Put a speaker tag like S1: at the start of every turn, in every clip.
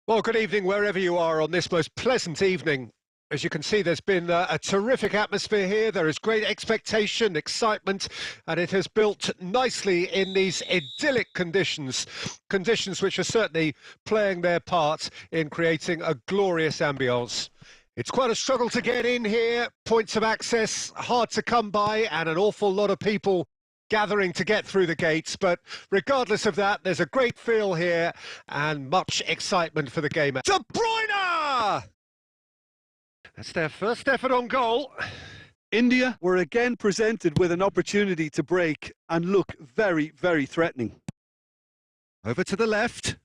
S1: Well, good evening wherever you are on this most pleasant evening. As you can see, there's been a terrific atmosphere here. There is great expectation, excitement, and it has built nicely in these idyllic conditions which are certainly playing their part in creating a glorious ambience. It's quite a struggle to get in here, points of access hard to come by, and an awful lot of people gathering to get through the gates, but regardless of that, there's a great feel here and much excitement for the game. De Bruyne! That's their first effort on goal.
S2: India were again presented with an opportunity to break and look very, very threatening.
S1: Over to the left.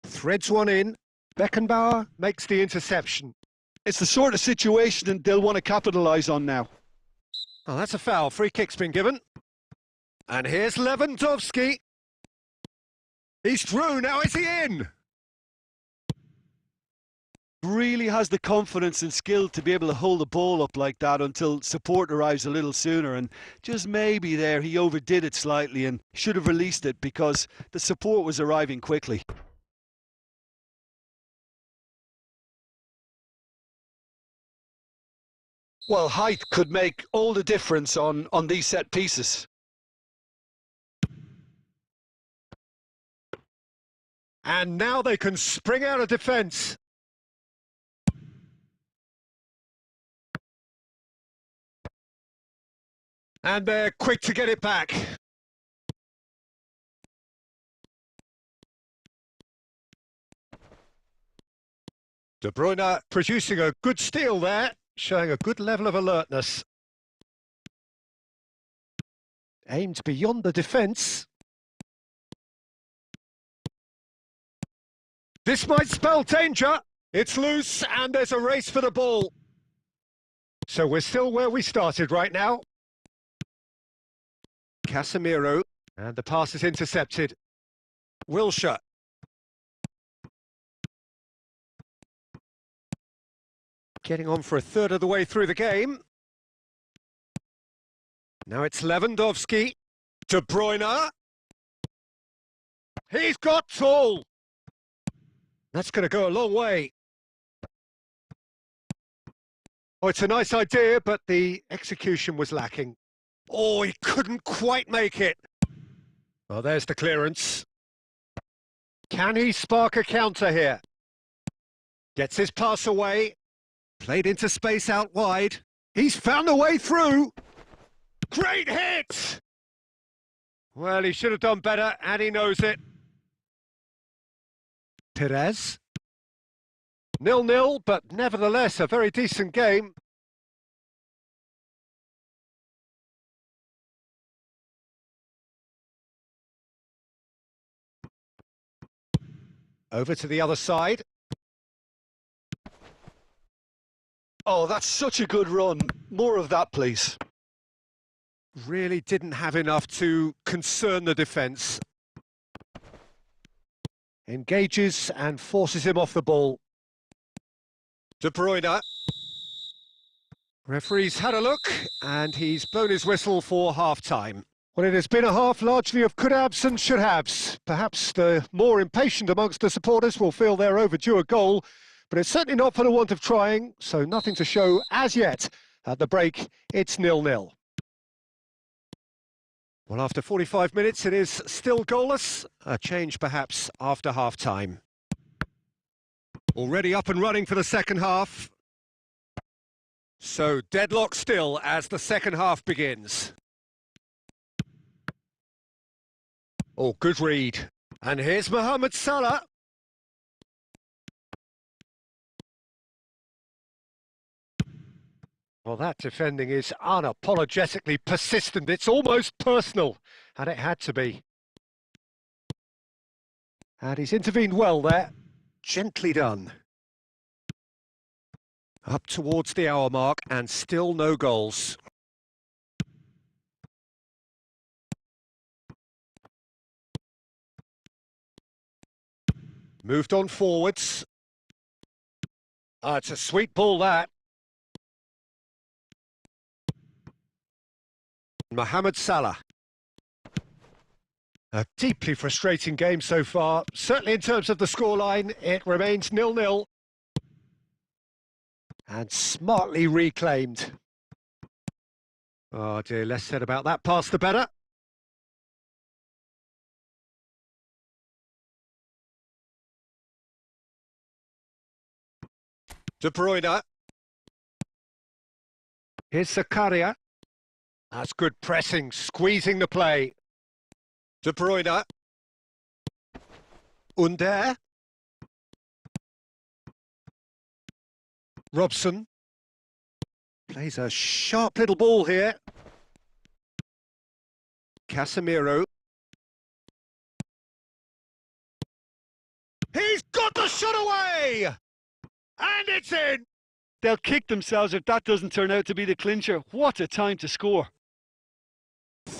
S1: Threads one in. Beckenbauer makes the interception.
S2: It's the sort of situation they'll want to capitalise on now.
S1: Oh, that's a foul. Free kick's been given. And here's Lewandowski. He's through. Now is he in?
S2: Really has the confidence and skill to be able to hold the ball up like that until support arrives a little sooner. And just maybe there he overdid it slightly and should have released it because the support was arriving quickly. Well, height could make all the difference on these set pieces.
S1: And now they can spring out of defence. And they're quick to get it back. De Bruyne producing a good steal there, showing a good level of alertness. Aimed beyond the defence. This might spell danger. It's loose and there's a race for the ball. So we're still where we started right now. Casemiro, and the pass is intercepted. Wilshere. Getting on for a third of the way through the game. Now it's Lewandowski. De Bruyne. He's got tall. That's going to go a long way. Oh, it's a nice idea, but the execution was lacking. Oh, he couldn't quite make it. Well, there's the clearance. Can he spark a counter here? Gets his pass away. Played into space out wide. He's found a way through. Great hit! Well, he should have done better, and he knows it. Perez. 0-0, but nevertheless a very decent game. Over to the other side.
S2: Oh, that's such a good run. More of that, please.
S1: Really didn't have enough to concern the defence. Engages and forces him off the ball. De Bruyne. Referee's had a look and he's blown his whistle for half-time. Well, it has been a half largely of could-haves and should-haves. Perhaps the more impatient amongst the supporters will feel they're overdue a goal, but it's certainly not for the want of trying, so nothing to show as yet. At the break, it's 0-0. Well, after 45 minutes, it is still goalless. A change, perhaps, after half-time. Already up and running for the second half. So, deadlock still as the second half begins. Oh, good read. And here's Mohamed Salah. Well, that defending is unapologetically persistent. It's almost personal, and it had to be. And he's intervened well there. Gently done. Up towards the hour mark, and still no goals. Moved on forwards. It's a sweet ball, that. Mohamed Salah. A deeply frustrating game so far. Certainly in terms of the scoreline, it remains 0-0. And smartly reclaimed. Oh dear, less said about that pass the better. De Bruyne. Here's Zakaria. That's good pressing, squeezing the play. De Bruyne. Under. Robson. Plays a sharp little ball here. Casemiro. He's got the shot away! And it's in!
S2: They'll kick themselves if that doesn't turn out to be the clincher. What a time to score.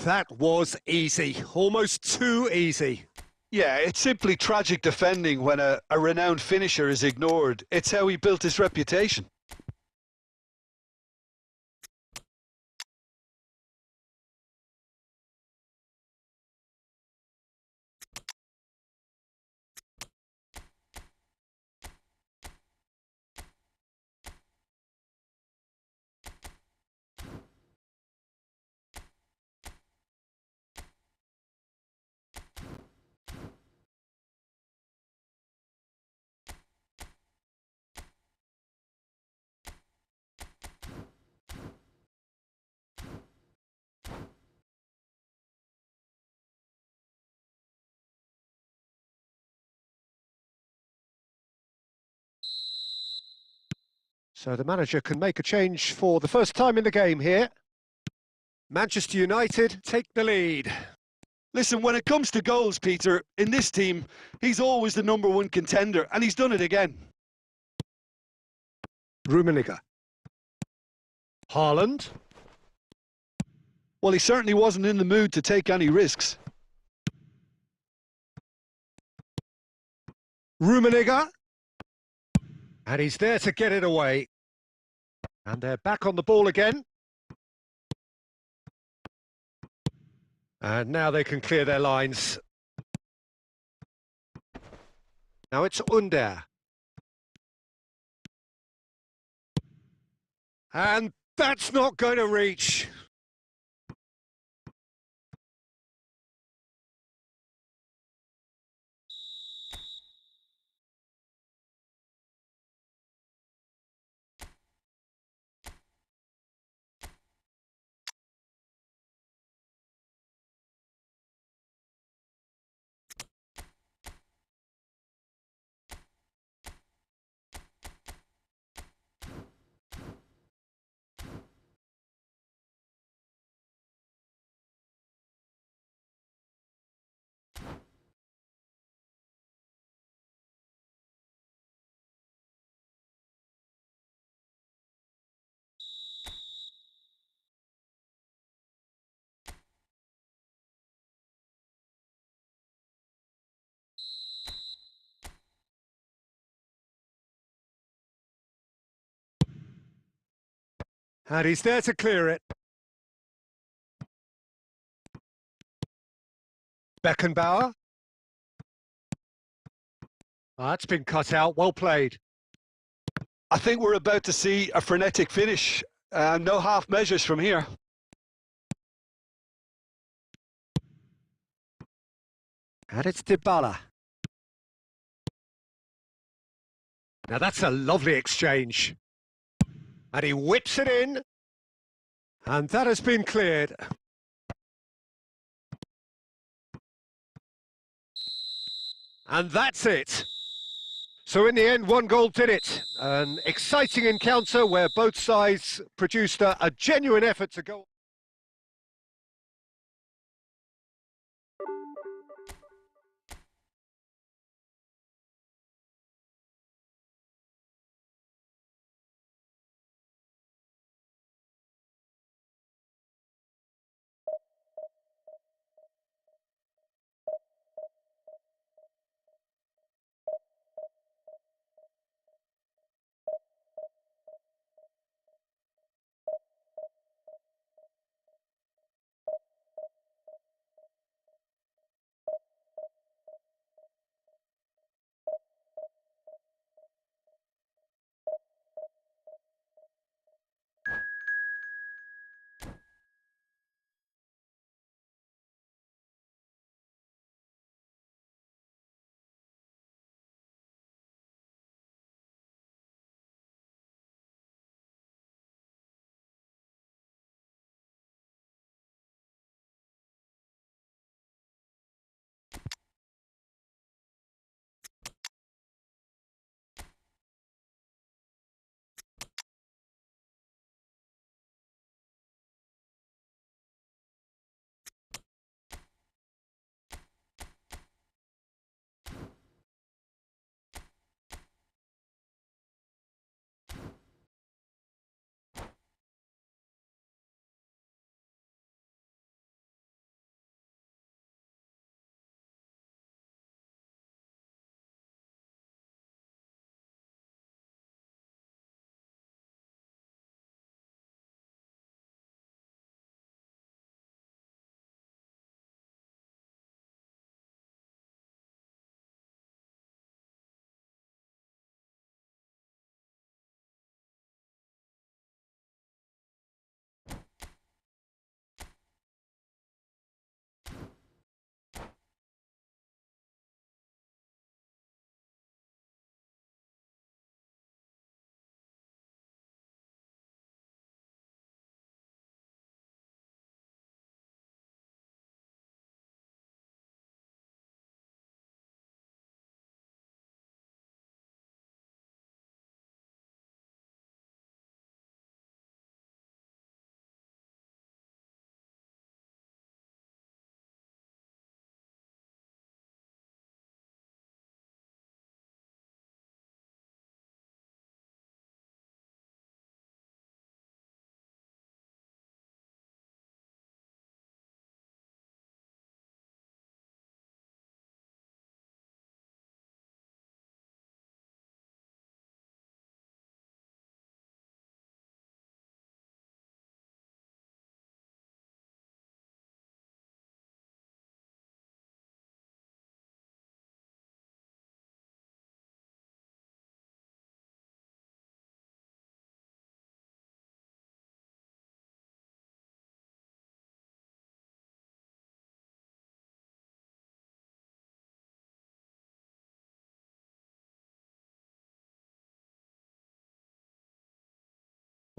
S1: That was easy, almost too easy.
S2: Yeah, it's simply tragic defending when a renowned finisher is ignored. It's how he built his reputation.
S1: So the manager can make a change for the first time in the game here. Manchester United take the lead.
S2: Listen, when it comes to goals, Peter, in this team, he's always the #1 contender, and he's done it again.
S1: Rummenigge. Haaland.
S2: Well, he certainly wasn't in the mood to take any risks.
S1: Rummenigge. And he's there to get it away. And they're back on the ball again. And now they can clear their lines. Now it's Under. And that's not going to reach. And he's there to clear it. Beckenbauer. That's been cut out. Well played.
S2: I think we're about to see a frenetic finish. No half measures from here.
S1: And it's Dybala. Now that's a lovely exchange. And he whips it in. And that has been cleared. And that's it. So in the end, one goal did it. An exciting encounter where both sides produced a genuine effort to go.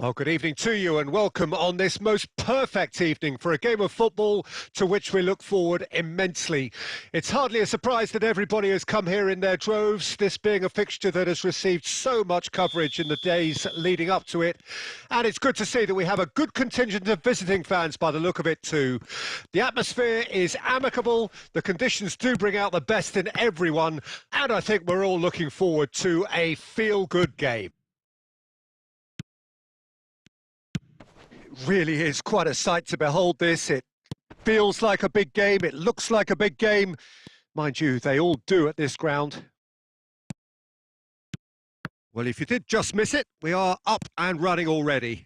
S1: Well, good evening to you and welcome on this most perfect evening for a game of football to which we look forward immensely. It's hardly a surprise that everybody has come here in their droves, this being a fixture that has received so much coverage in the days leading up to it. And it's good to see that we have a good contingent of visiting fans by the look of it too. The atmosphere is amicable, the conditions do bring out the best in everyone, and I think we're all looking forward to a feel-good game. Really is quite a sight to behold this. It feels like a big game, it looks like a big game. Mind you, they all do at this ground. Well, if you did just miss it, we are up and running already.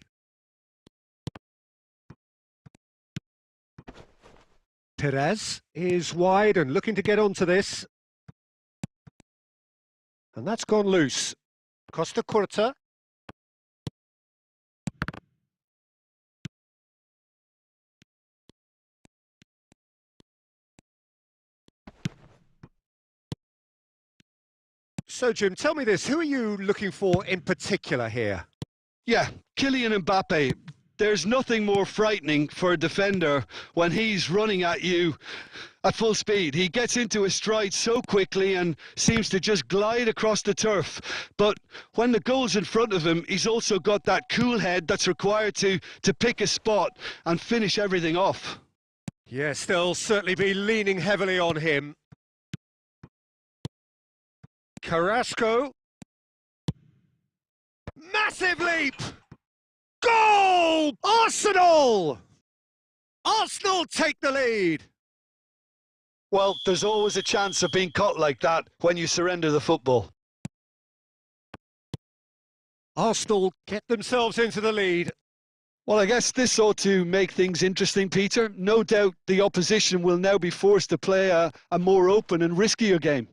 S1: Perez is wide and looking to get onto this. And that's gone loose. Costa Curta. So, Jim, tell me this. Who are you looking for in particular here?
S2: Yeah, Kylian Mbappe. There's nothing more frightening for a defender when he's running at you at full speed. He gets into his stride so quickly and seems to just glide across the turf. But when the goal's in front of him, he's also got that cool head that's required to pick a spot and finish everything off.
S1: Yes, they'll certainly be leaning heavily on him. Carrasco. Massive leap! Goal! Arsenal! Arsenal take the lead.
S2: Well, there's always a chance of being caught like that when you surrender the football.
S1: Arsenal get themselves into the lead.
S2: Well, I guess this ought to make things interesting, Peter. No doubt the opposition will now be forced to play a more open and riskier game.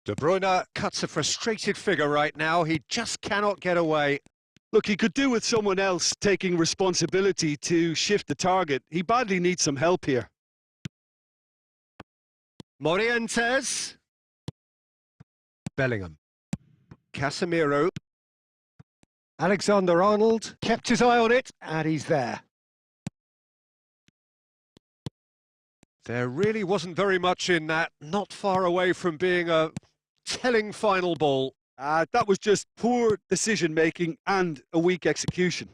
S1: De Bruyne cuts a frustrated figure right now. He just cannot get away.
S2: Look, he could do with someone else taking responsibility to shift the target. He badly needs some help here.
S1: Morientes. Bellingham. Casemiro. Alexander-Arnold kept his eye on it, and he's there. There really wasn't very much in that, not far away from being a telling final ball.
S2: That was just poor decision-making and a weak execution.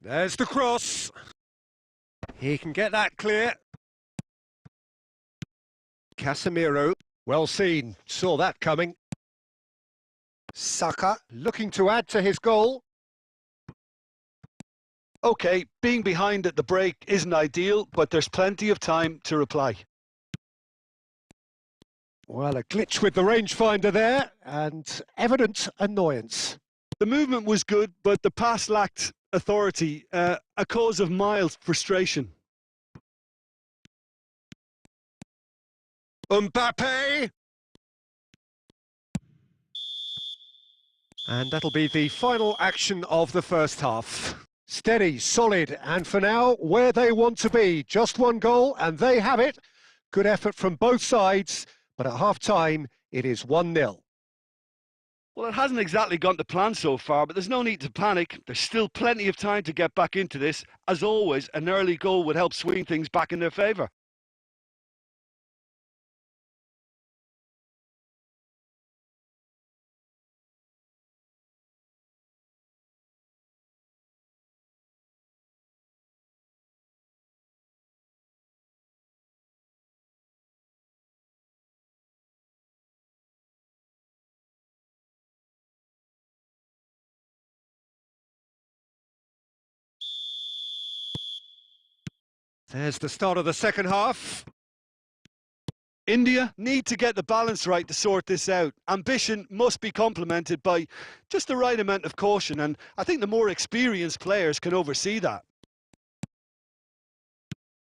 S1: There's the cross. He can get that clear. Casemiro, well seen, saw that coming. Saka looking to add to his goal.
S2: Okay, being behind at the break isn't ideal, but there's plenty of time to reply.
S1: Well, a glitch with the rangefinder there, and evident annoyance.
S2: The movement was good, but the pass lacked authority, a cause of mild frustration.
S1: Mbappe! And that'll be the final action of the first half. Steady, solid, and for now, where they want to be. Just one goal, and they have it. Good effort from both sides, but at half-time, it is 1-0.
S2: Well, it hasn't exactly gone to plan so far, but there's no need to panic. There's still plenty of time to get back into this. As always, an early goal would help swing things back in their favour.
S1: There's the start of the second half.
S2: India need to get the balance right to sort this out. Ambition must be complemented by just the right amount of caution, and I think the more experienced players can oversee that.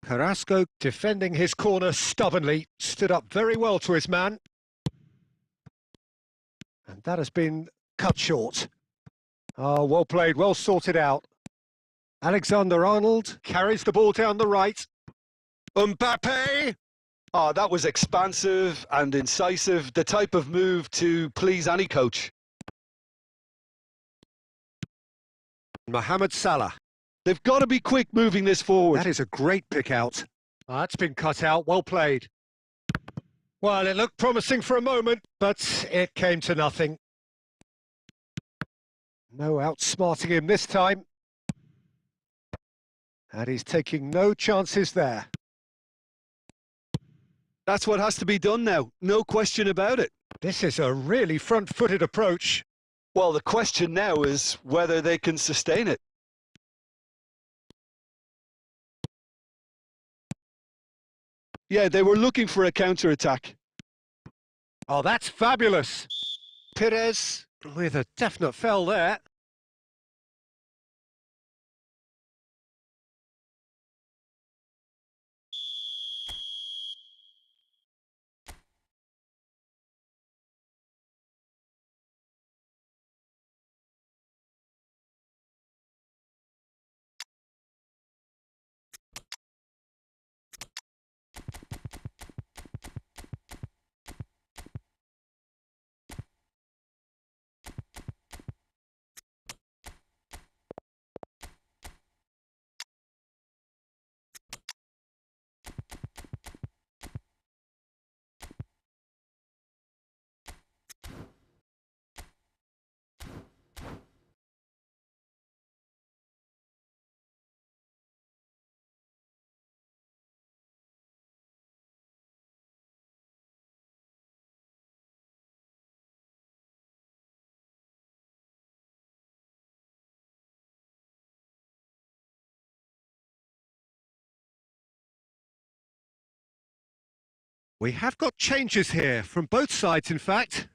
S1: Carrasco defending his corner stubbornly, stood up very well to his man. And that has been cut short. Oh, well played, well sorted out. Alexander-Arnold carries the ball down the right. Mbappe!
S2: Oh, that was expansive and incisive, the type of move to please any coach.
S1: Mohamed Salah.
S2: They've got to be quick moving this forward.
S1: That is a great pick out. That's been cut out, well played. Well, it looked promising for a moment, but it came to nothing. No outsmarting him this time. And he's taking no chances there.
S2: That's what has to be done now, no question about it.
S1: This is a really front-footed approach.
S2: Well, the question now is whether they can sustain it. Yeah, they were looking for a counter-attack.
S1: Oh, that's fabulous. Perez with a definite foul there. We have got changes here from both sides, in fact.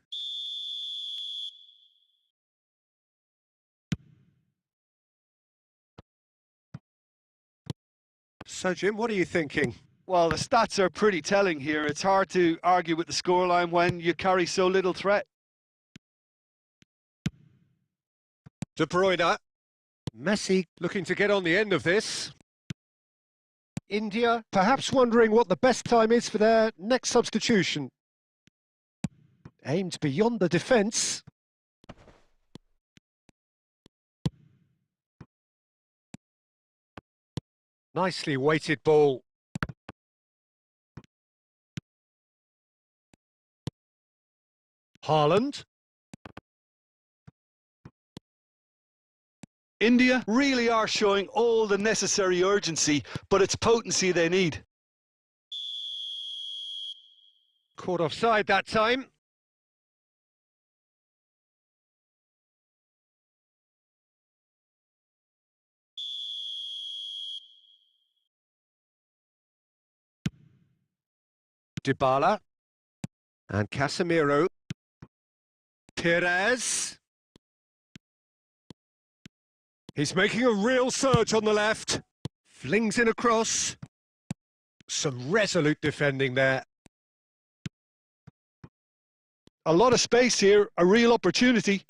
S1: So, Jim, what are you thinking?
S2: Well, the stats are pretty telling here. It's hard to argue with the scoreline when you carry so little threat.
S1: De Bruyne. Messi looking to get on the end of this. India perhaps wondering what the best time is for their next substitution. Aimed beyond the defence. Nicely weighted ball. Haaland.
S2: India really are showing all the necessary urgency, but it's potency they need.
S1: Caught offside that time. Dybala. And Casemiro. Perez. He's making a real surge on the left. Flings in across. Some resolute defending there.
S2: A lot of space here, a real opportunity.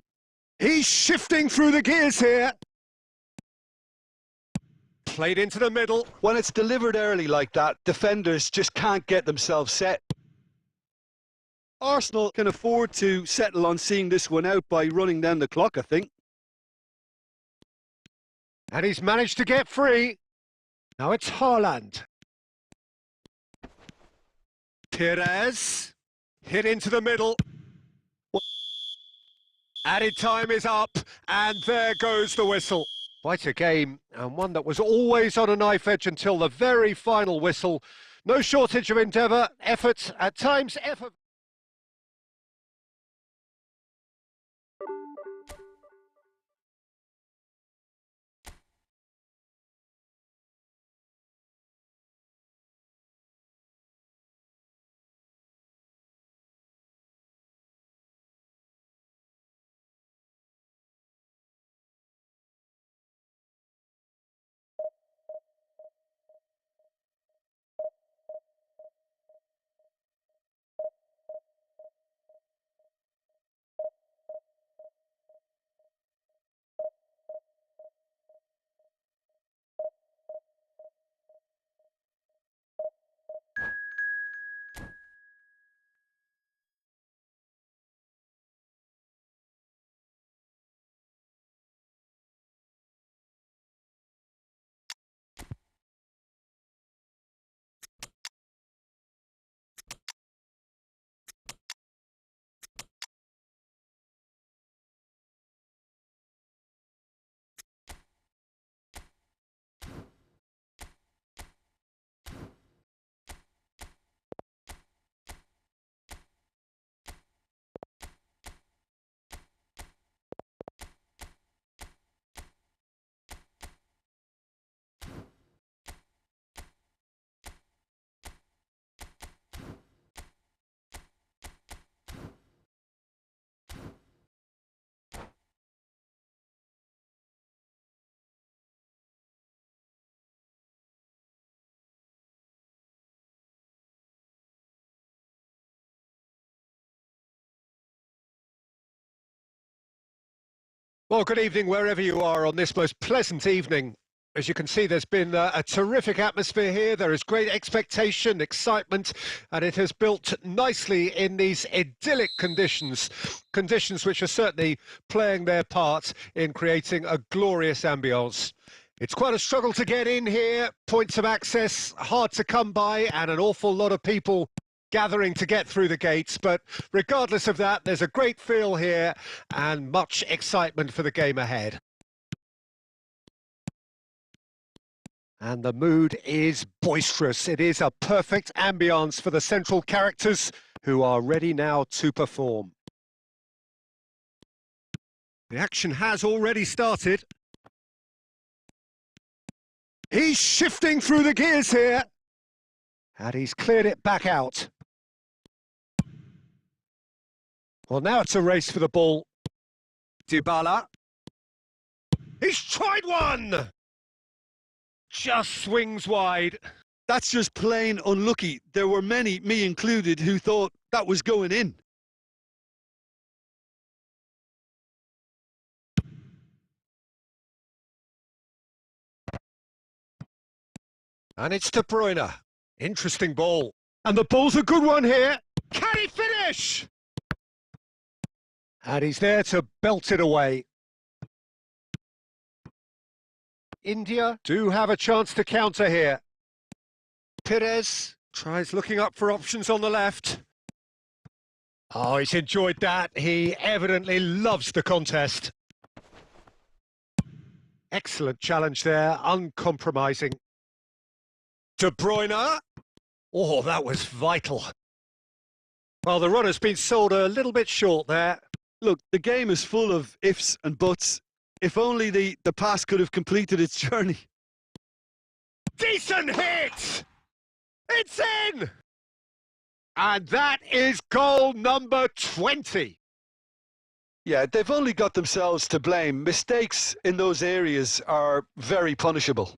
S1: He's shifting through the gears here. Played into the middle.
S2: When it's delivered early like that, defenders just can't get themselves set. Arsenal can afford to settle on seeing this one out by running down the clock, I think.
S1: And he's managed to get free. Now it's Haaland. Perez. Hit into the middle. Added time is up, and there goes the whistle. Quite a game, and one that was always on a knife edge until the very final whistle. No shortage of endeavour, effort, at times effort. Well, good evening wherever you are on this most pleasant evening. As you can see, there's been a terrific atmosphere here. There is great expectation, excitement, and it has built nicely in these idyllic conditions. Conditions which are certainly playing their part in creating a glorious ambience. It's quite a struggle to get in here. Points of access hard to come by, and an awful lot of people gathering to get through the gates, but regardless of that, there's a great feel here and much excitement for the game ahead. And the mood is boisterous. It is a perfect ambience for the central characters who are ready now to perform. The action has already started. He's shifting through the gears here, and he's cleared it back out. Well, now it's a race for the ball. Dybala. He's tried one! Just swings wide.
S2: That's just plain unlucky. There were many, me included, who thought that was going in.
S1: And it's De Bruyne. Interesting ball. And the ball's a good one here. Can he finish? And he's there to belt it away. India do have a chance to counter here. Perez tries looking up for options on the left. Oh, he's enjoyed that. He evidently loves the contest. Excellent challenge there, uncompromising. De Bruyne. Oh, that was vital. Well, the run has been sold a little bit short there.
S2: Look, the game is full of ifs and buts. If only the pass could have completed its journey.
S1: Decent hit! It's in! And that is goal number 20.
S2: Yeah, they've only got themselves to blame. Mistakes in those areas are very punishable.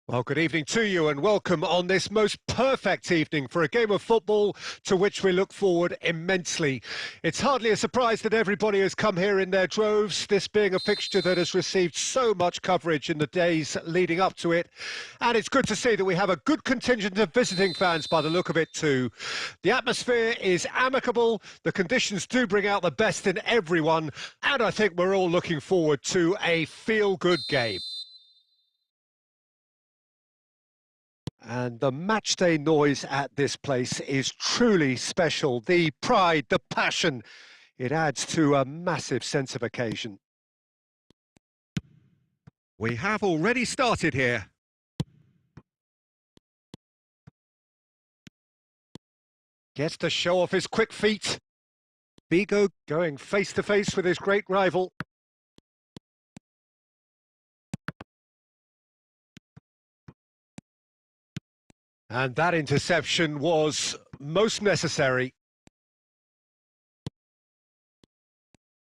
S1: Well, good evening to you and welcome on this most perfect evening for a game of football to which we look forward immensely. It's hardly a surprise that everybody has come here in their droves, this being a fixture that has received so much coverage in the days leading up to it. And it's good to see that we have a good contingent of visiting fans by the look of it too. The atmosphere is amicable, the conditions do bring out the best in everyone, and I think we're all looking forward to a feel-good game. And the matchday noise at this place is truly special. The pride, the passion, it adds to a massive sense of occasion. We have already started here. Gets to show off his quick feet. Vigo going face to face with his great rival. And that interception was most necessary.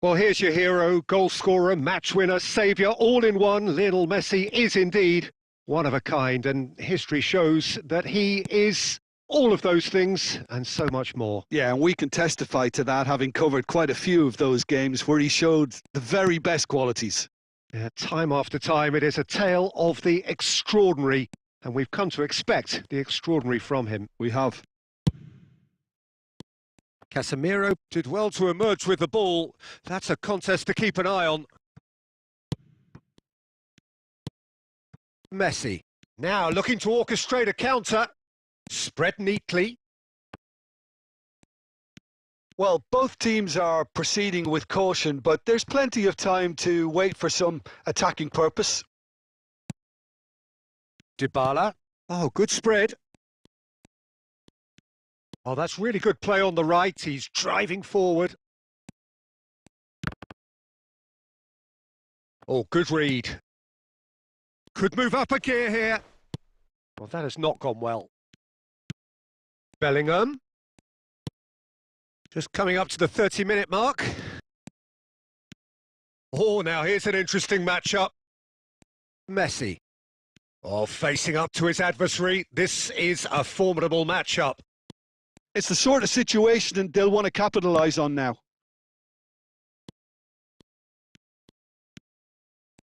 S1: Well, here's your hero, goal scorer, match winner, saviour, all in one. Lionel Messi is indeed one of a kind, and history shows that he is all of those things and so much more.
S2: Yeah, and we can testify to that, having covered quite a few of those games where he showed the very best qualities.
S1: Yeah, time after time, it is a tale of the extraordinary and we've come to expect the extraordinary from him.
S2: We have.
S1: Casemiro did well to emerge with the ball. That's a contest to keep an eye on. Messi, now looking to orchestrate a counter. Spread neatly.
S2: Well, both teams are proceeding with caution, but there's plenty of time to wait for some attacking purpose.
S1: Dybala. Oh, good spread. Oh, that's really good play on the right. He's driving forward. Oh, good read. Could move up a gear here. Well, that has not gone well. Bellingham. Just coming up to the 30-minute mark. Oh, now here's an interesting matchup. Messi. Oh, facing up to his adversary. This is a formidable matchup.
S2: It's the sort of situation that they'll want to capitalise on now.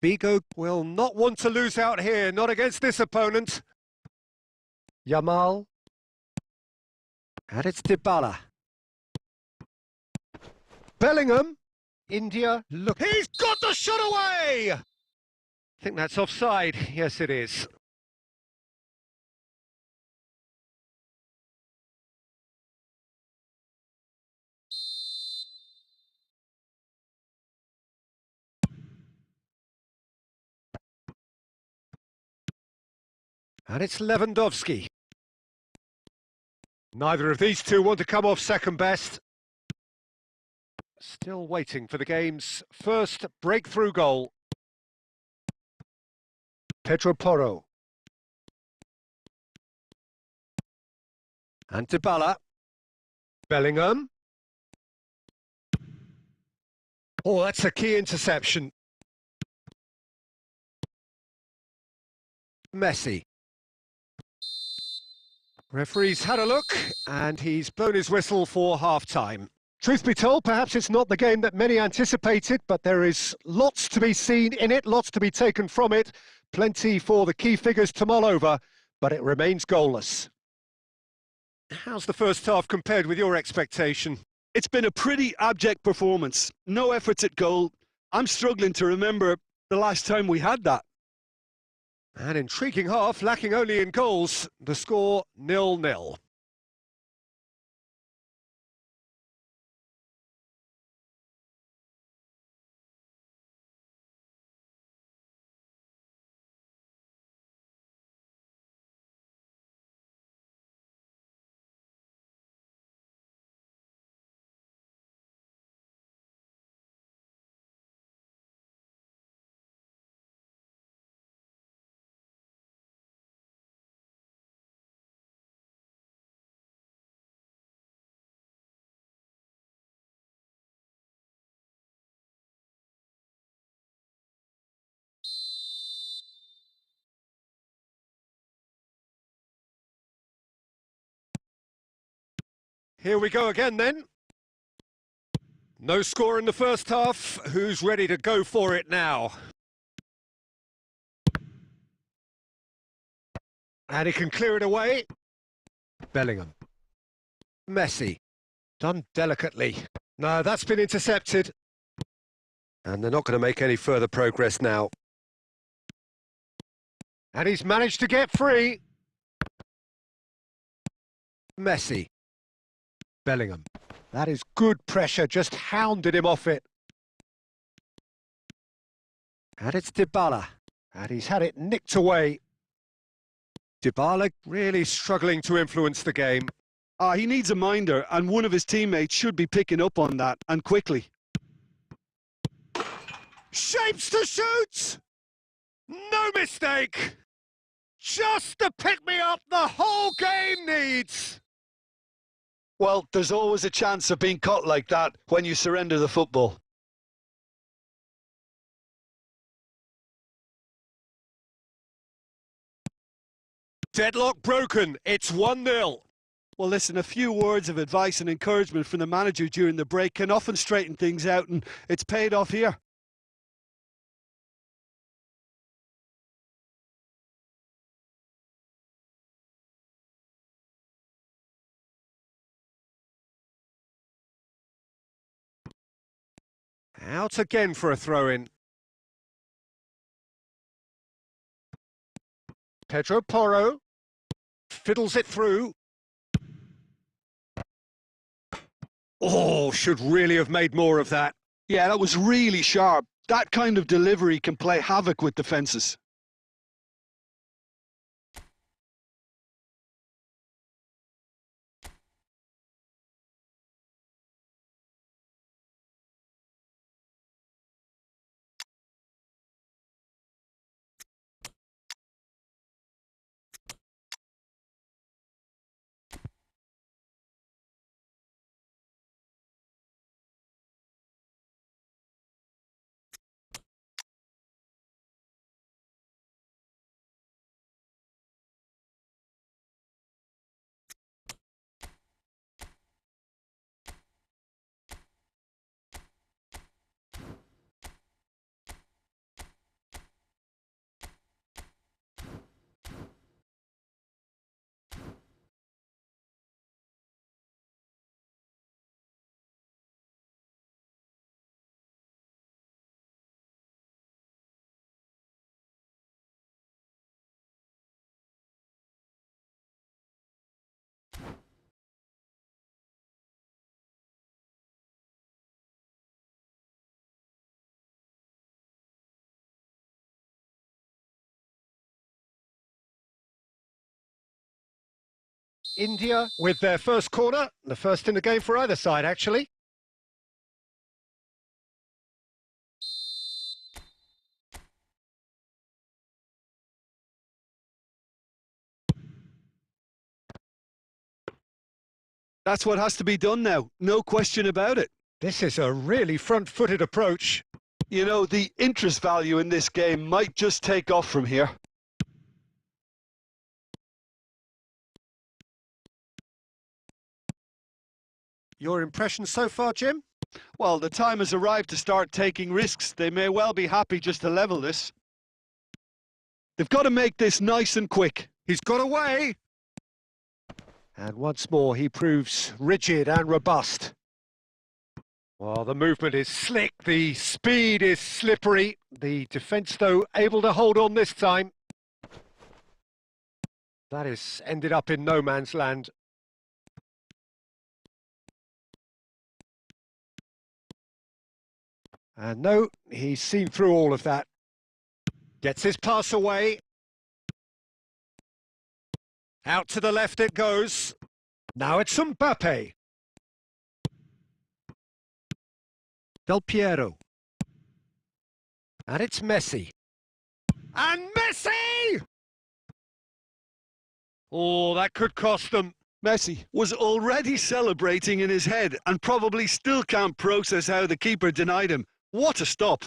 S1: Vigo will not want to lose out here, not against this opponent. Yamal. And it's Dybala. Bellingham. India, look. He's got the shot away! I think that's offside. Yes, it is. And it's Lewandowski. Neither of these two want to come off second best. Still waiting for the game's first breakthrough goal. Pedro Porro. And Dybala. Bellingham. Oh, that's a key interception. Messi. Referee's had a look, and he's blown his whistle for half-time. Truth be told, perhaps it's not the game that many anticipated, but there is lots to be seen in it, lots to be taken from it. Plenty for the key figures to mull over, but it remains goalless. How's the first half compared with your expectation?
S2: It's been a pretty abject performance. No efforts at goal. I'm struggling to remember the last time we had that.
S1: An intriguing half, lacking only in goals. The score 0-0. Here we go again then. No score in the first half. Who's ready to go for it now? And he can clear it away. Bellingham. Messi. Done delicately. No, that's been intercepted. And they're not going to make any further progress now. And he's managed to get free. Messi. Bellingham. That is good pressure, just hounded him off it. And it's Dybala. And he's had it nicked away. Dybala really struggling to influence the game.
S2: He needs a minder, and one of his teammates should be picking up on that, and quickly.
S1: Shapes to shoot! No mistake! Just the pick-me-up the whole game needs!
S2: Well, there's always a chance of being caught like that when you surrender the football.
S1: Deadlock broken. It's 1-0.
S2: Well, listen, a few words of advice and encouragement from the manager during the break can often straighten things out, and it's paid off here.
S1: Out again for a throw-in. Pedro Porro fiddles it through. Oh, should really have made more of that.
S2: Yeah, that was really sharp. That kind of delivery can play havoc with defences.
S1: India with their first corner, the first in the game for either side, actually.
S2: That's what has to be done now, no question about it.
S1: This is a really front-footed approach.
S2: You know, the interest value in this game might just take off from here.
S1: Your impression so far, Jim?
S2: Well, the time has arrived to start taking risks. They may well be happy just to level this. They've got to make this nice and quick.
S1: He's got away. And once more, he proves rigid and robust. Well, the movement is slick, the speed is slippery. The defence, though, able to hold on this time. That has ended up in no man's land. And no, he's seen through all of that. Gets his pass away. Out to the left it goes. Now it's Mbappe. Del Piero. And it's Messi. And Messi! Oh, that could cost them.
S2: Messi was already celebrating in his head and probably still can't process how the keeper denied him. What a stop.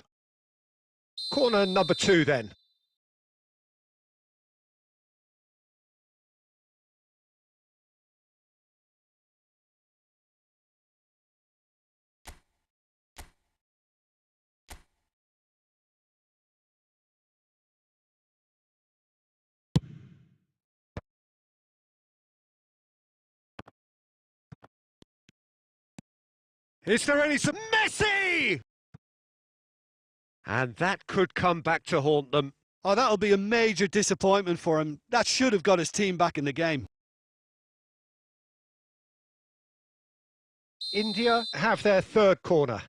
S1: Corner number 2 then. Is there any... Messi! And that could come back to haunt them.
S2: Oh, that'll be a major disappointment for him. That should have got his team back in the game.
S1: India have their third corner.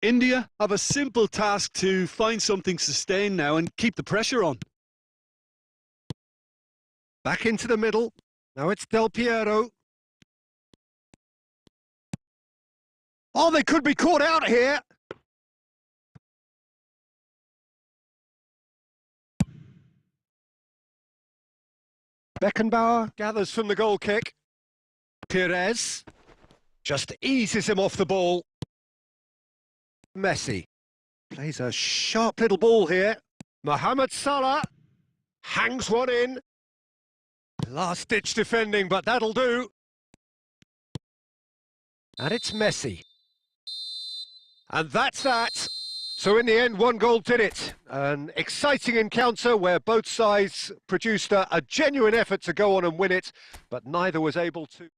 S2: India have a simple task to find something sustained now and keep the pressure on.
S1: Back into the middle. Now it's Del Piero. Oh, they could be caught out here. Beckenbauer gathers from the goal kick. Perez just eases him off the ball. Messi plays a sharp little ball here. Mohamed Salah hangs one in. Last-ditch defending, but that'll do. And it's Messi. And that's that. So in the end, one goal did it. An exciting encounter where both sides produced a genuine effort to go on and win it, but neither was able to.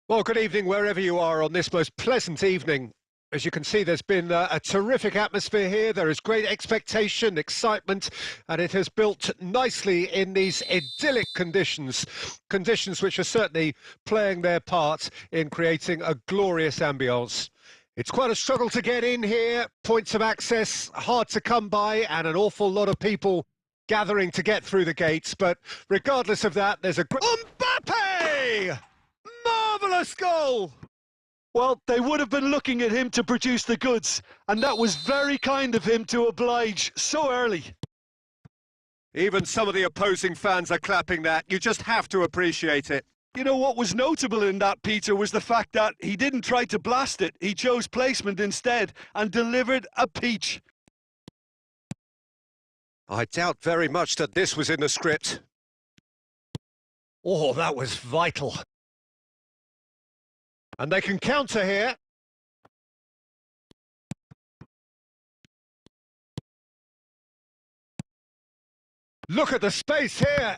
S1: Well, good evening wherever you are on this most pleasant evening. As you can see, there's been a terrific atmosphere here. There is great expectation, excitement, and it has built nicely in these idyllic conditions. Conditions which are certainly playing their part in creating a glorious ambience. It's quite a struggle to get in here. Points of access hard to come by, and an awful lot of people gathering to get through the gates. But regardless of that, there's a great... Mbappe! Marvellous goal!
S2: Well, they would have been looking at him to produce the goods, and that was very kind of him to oblige so early.
S1: Even some of the opposing fans are clapping that. You just have to appreciate it.
S2: You know, what was notable in that, Peter, was the fact that he didn't try to blast it. He chose placement instead and delivered a peach.
S1: I doubt very much that this was in the script. Oh, that was vital. And they can counter here. Look at the space here.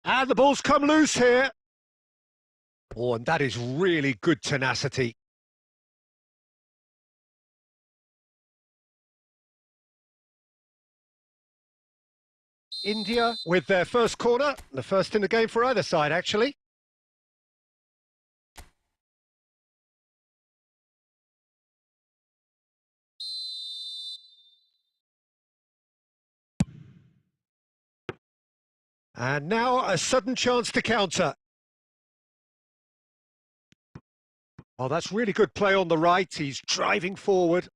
S1: And the ball's come loose here. Oh, and that is really good tenacity. India with their first corner. The first in the game for either side, actually. And now a sudden chance to counter. Oh, that's really good play on the right. He's driving forward.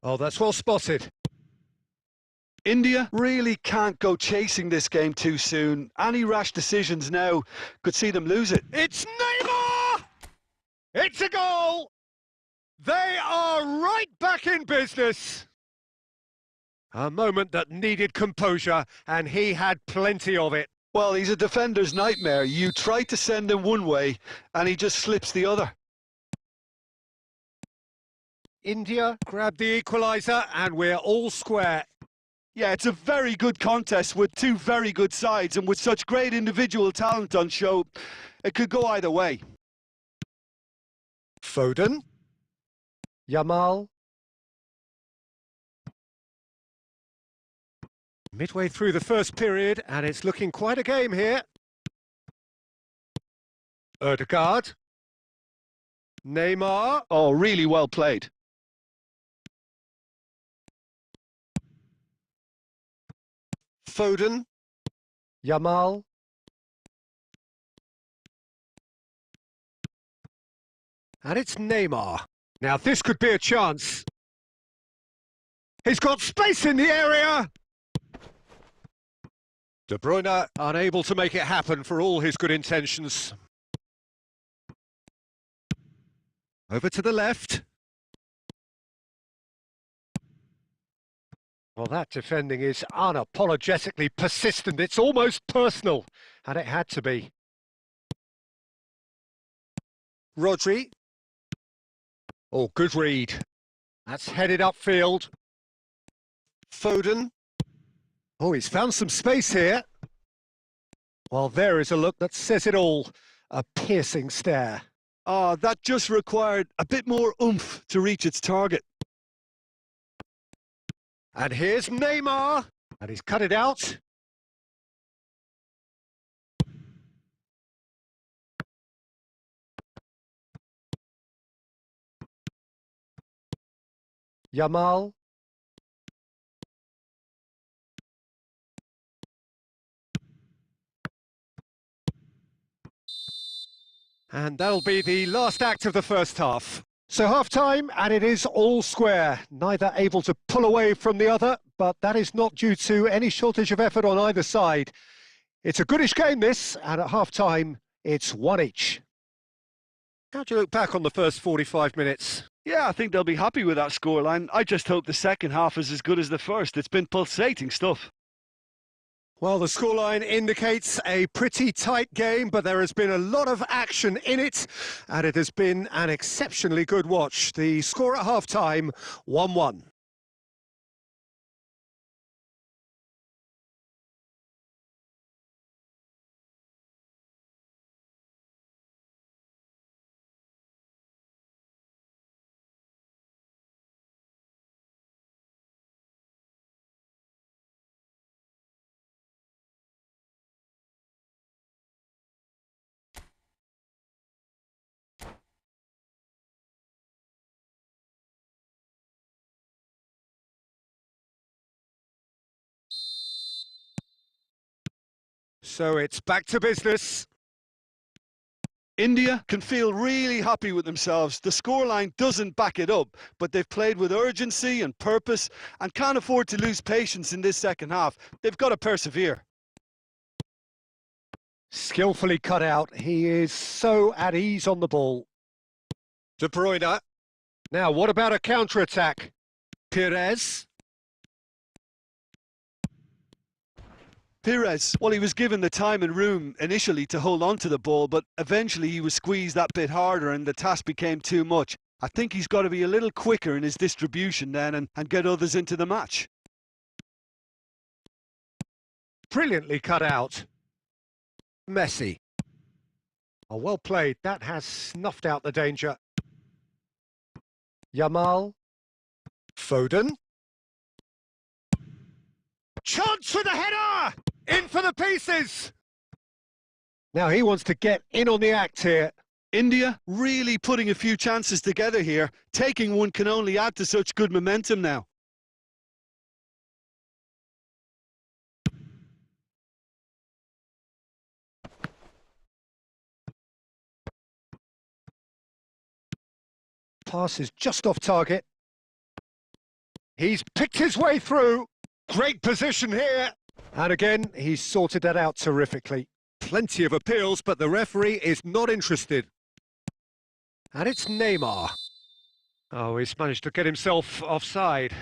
S1: Oh, that's well spotted.
S2: India really can't go chasing this game too soon. Any rash decisions now could see them lose it.
S1: It's Neymar! It's a goal! They are right back in business. A moment that needed composure, and he had plenty of it.
S2: Well, he's a defender's nightmare. You try to send him one way, and he just slips the other.
S1: India grabbed the equaliser, and we're all square.
S2: Yeah, it's a very good contest with two very good sides, and with such great individual talent on show, it could go either way.
S1: Foden. Yamal. Midway through the first period, and it's looking quite a game here. Odegaard. Neymar.
S2: Oh, really well played.
S1: Foden. Yamal. And it's Neymar. Now this could be a chance. He's got space in the area. De Bruyne unable to make it happen for all his good intentions. Over to the left. Well, that defending is unapologetically persistent. It's almost personal, and it had to be. Rodri. Oh, good read. That's headed upfield. Foden. Oh, he's found some space here. Well, there is a look that says it all. A piercing stare.
S2: Oh, that just required a bit more oomph to reach its target.
S1: And here's Neymar. And he's cut it out. Yamal. And that'll be the last act of the first half. So half-time, and it is all square. Neither able to pull away from the other, but that is not due to any shortage of effort on either side. It's a goodish game, this, and at half-time, it's one each. How do you look back on the first 45 minutes?
S2: Yeah, I think they'll be happy with that scoreline. I just hope the second half is as good as the first. It's been pulsating stuff.
S1: Well, the scoreline indicates a pretty tight game, but there has been a lot of action in it, and it has been an exceptionally good watch. The score at half-time, 1-1. So it's back to business.
S2: India can feel really happy with themselves. The scoreline doesn't back it up, but they've played with urgency and purpose and can't afford to lose patience in this second half. They've got to persevere.
S1: Skillfully cut out. He is so at ease on the ball. De Bruyne. Now, what about a counter-attack? Pires.
S2: Pires, well, he was given the time and room initially to hold on to the ball, but eventually he was squeezed that bit harder and the task became too much. I think he's got to be a little quicker in his distribution then and get others into the match.
S1: Brilliantly cut out. Messi. Oh, well played. That has snuffed out the danger. Yamal. Foden. Chance for the header! In for the pieces! Now he wants to get in on the act here.
S2: India really putting a few chances together here. Taking one can only add to such good momentum now.
S1: Pass is just off target. He's picked his way through. Great position here. And again, he's sorted that out terrifically. Plenty of appeals, but the referee is not interested. And it's Neymar. Oh, he's managed to get himself offside.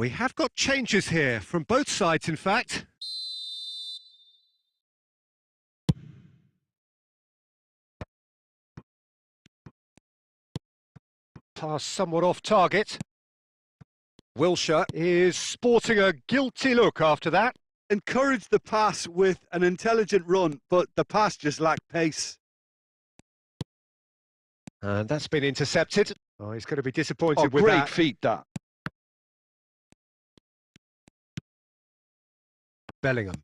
S1: We have got changes here, from both sides in fact. Pass somewhat off target. Wilshere is sporting a guilty look after that.
S2: Encouraged the pass with an intelligent run, but the pass just lacked pace.
S1: And that's been intercepted. Oh, he's going to be disappointed with
S2: great
S1: that.
S2: feat, that.
S1: Bellingham.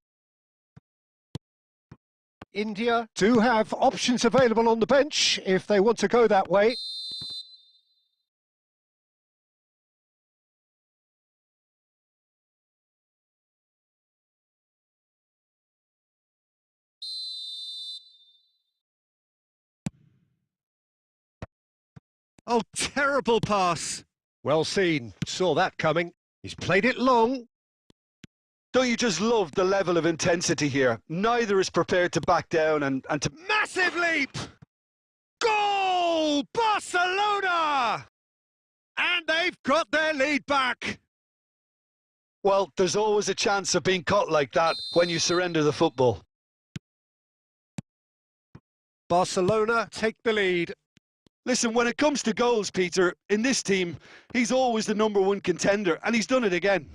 S1: India do have options available on the bench if they want to go that way. Oh, terrible pass. Well seen. Saw that coming. He's played it long.
S2: Don't you just love the level of intensity here? Neither is prepared to back down and to...
S1: Massive leap! Goal! Barcelona! And they've got their lead back.
S2: Well, there's always a chance of being caught like that when you surrender the football.
S1: Barcelona take the lead.
S2: Listen, when it comes to goals, Peter, in this team, he's always the #1 contender, and he's done it again.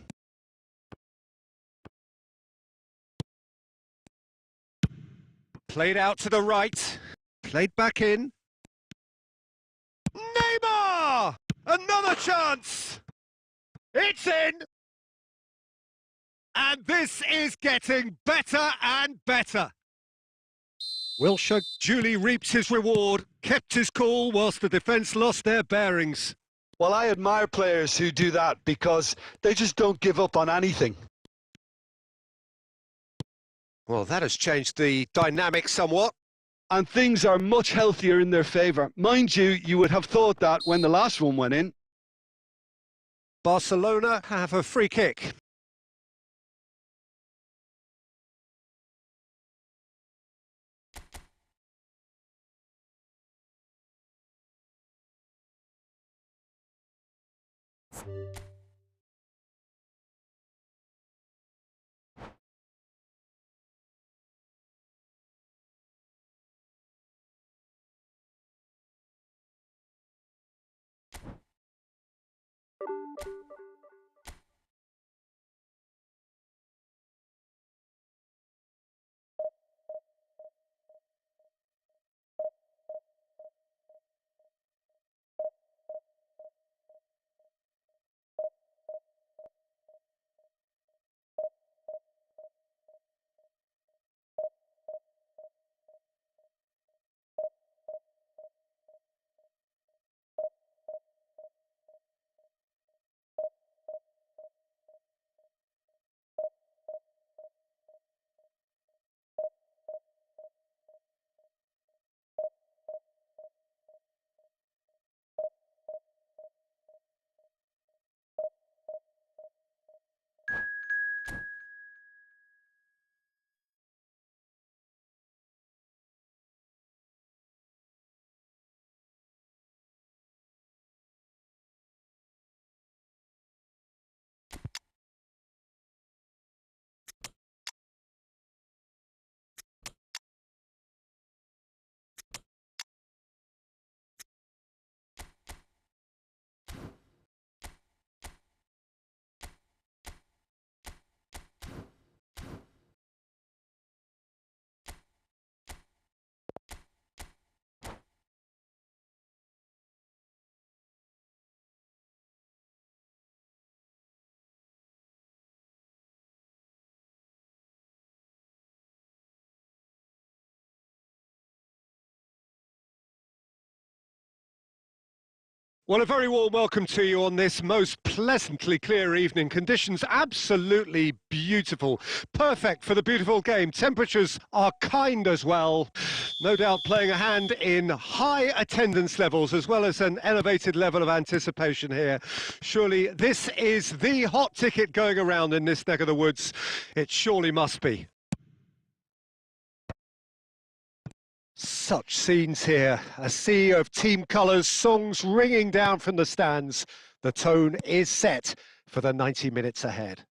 S1: Played out to the right. Played back in. Neymar! Another chance! It's in! And this is getting better and better. Wilshere duly reaps his reward, kept his cool whilst the defence lost their bearings.
S2: Well, I admire players who do that because they just don't give up on anything.
S1: Well, that has changed the dynamic somewhat.
S2: And things are much healthier in their favour. Mind you, you would have thought that when the last one went in.
S1: Barcelona have a free kick. Well, a very warm welcome to you on this most pleasantly clear evening. Conditions absolutely beautiful. Perfect for the beautiful game. Temperatures are kind as well. No doubt playing a hand in high attendance levels as well as an elevated level of anticipation here. Surely this is the hot ticket going around in this neck of the woods. It surely must be. Such scenes here, a sea of team colours, songs ringing down from the stands. The tone is set for the 90 minutes ahead.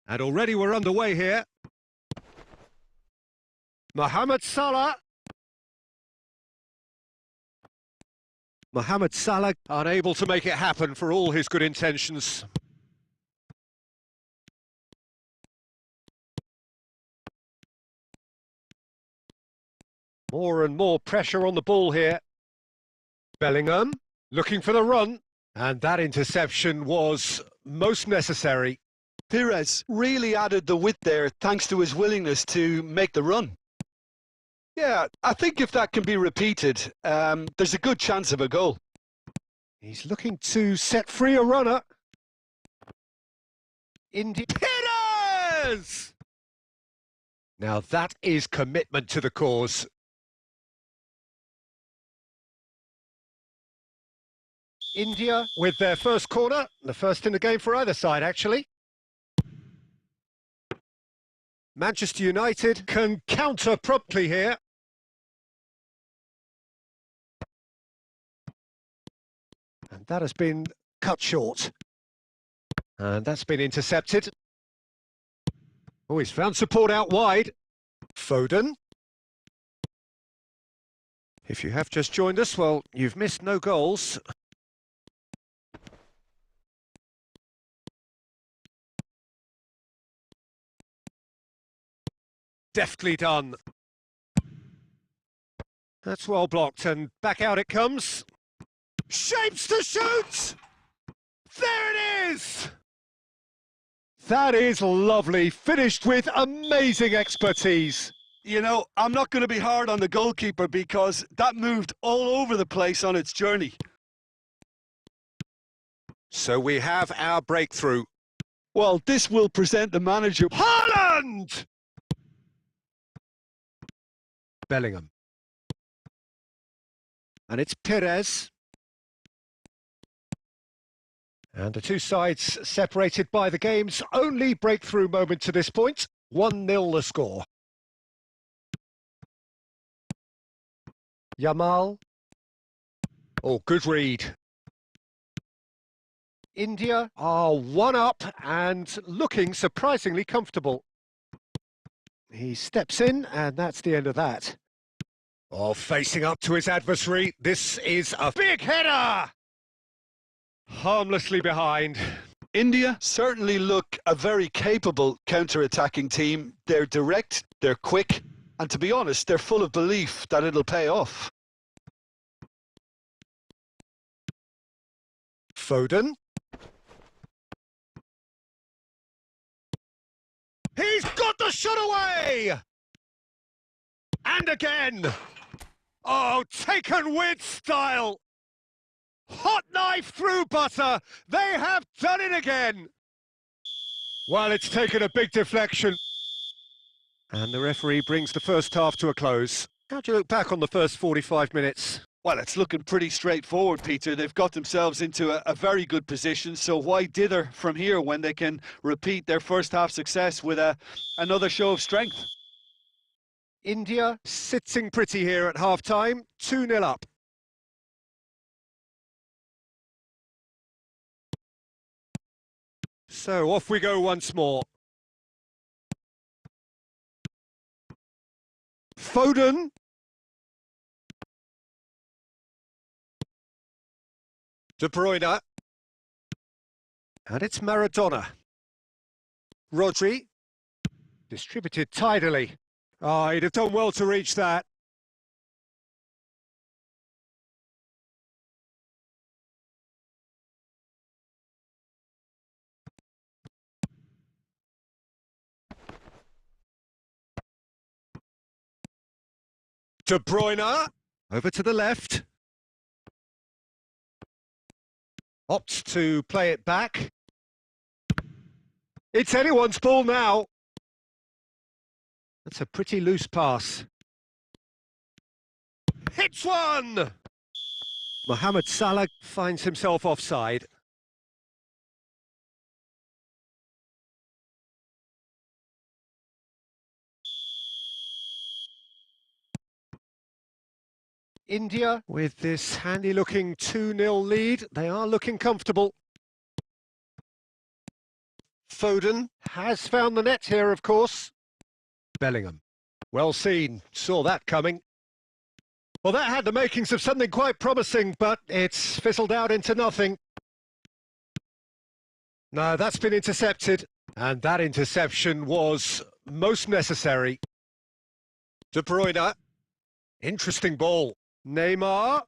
S1: And already we're underway here. Mohamed Salah. Mohamed Salah unable to make it happen for all his good intentions. More and more pressure on the ball here. Bellingham looking for the run, and that interception was most necessary.
S2: Pires really added the width there thanks to his willingness to make the run. Yeah, I think if that can be repeated, there's a good chance of a goal.
S1: He's looking to set free a runner. Pires! Now that is commitment to the cause. India with their first corner, the first in the game for either side, actually. Manchester United can counter promptly here. And that has been cut short. And that's been intercepted. Oh, he's found support out wide. Foden. If you have just joined us, well, you've missed no goals. Deftly done. That's well blocked, and back out it comes. Shapes to shoot! There it is! That is lovely, finished with amazing expertise.
S2: You know, I'm not going to be hard on the goalkeeper because that moved all over the place on its journey.
S1: So we have our breakthrough.
S2: Well, this will present the manager.
S1: Haaland! Bellingham. And it's Pires. And the two sides separated by the game's only breakthrough moment to this point. 1-0 the score. Yamal. Oh, good read. India are 1-up and looking surprisingly comfortable. He steps in, and that's the end of that. Oh, facing up to his adversary. This is a big header! Harmlessly behind.
S2: India certainly look a very capable counter-attacking team. They're direct, they're quick, and to be honest, they're full of belief that it'll pay off.
S1: Foden. He's got the shot away! And again! Oh, taken with style! Hot knife through butter! They have done it again! Well, it's taken a big deflection. And the referee brings the first half to a close. How do you look back on the first 45 minutes?
S2: Well, it's looking pretty straightforward, Peter. They've got themselves into a very good position, so why dither from here when they can repeat their first half success with another show of strength?
S1: India sitting pretty here at half-time, 2-0 up. So off we go once more. Foden. De Bruyne. And it's Maradona. Rodri. Distributed tidily. Oh, he'd have done well to reach that. De Bruyne. Over to the left. Opts to play it back. It's anyone's ball now. That's a pretty loose pass. Hits one! Mohamed Salah finds himself offside. India, with this handy-looking 2-0 lead, they are looking comfortable. Foden has found the net here, of course. Bellingham. Well seen. Saw that coming. Well, that had the makings of something quite promising, but it's fizzled out into nothing. No, that's been intercepted. And that interception was most necessary. De Bruyne. Interesting ball. Neymar.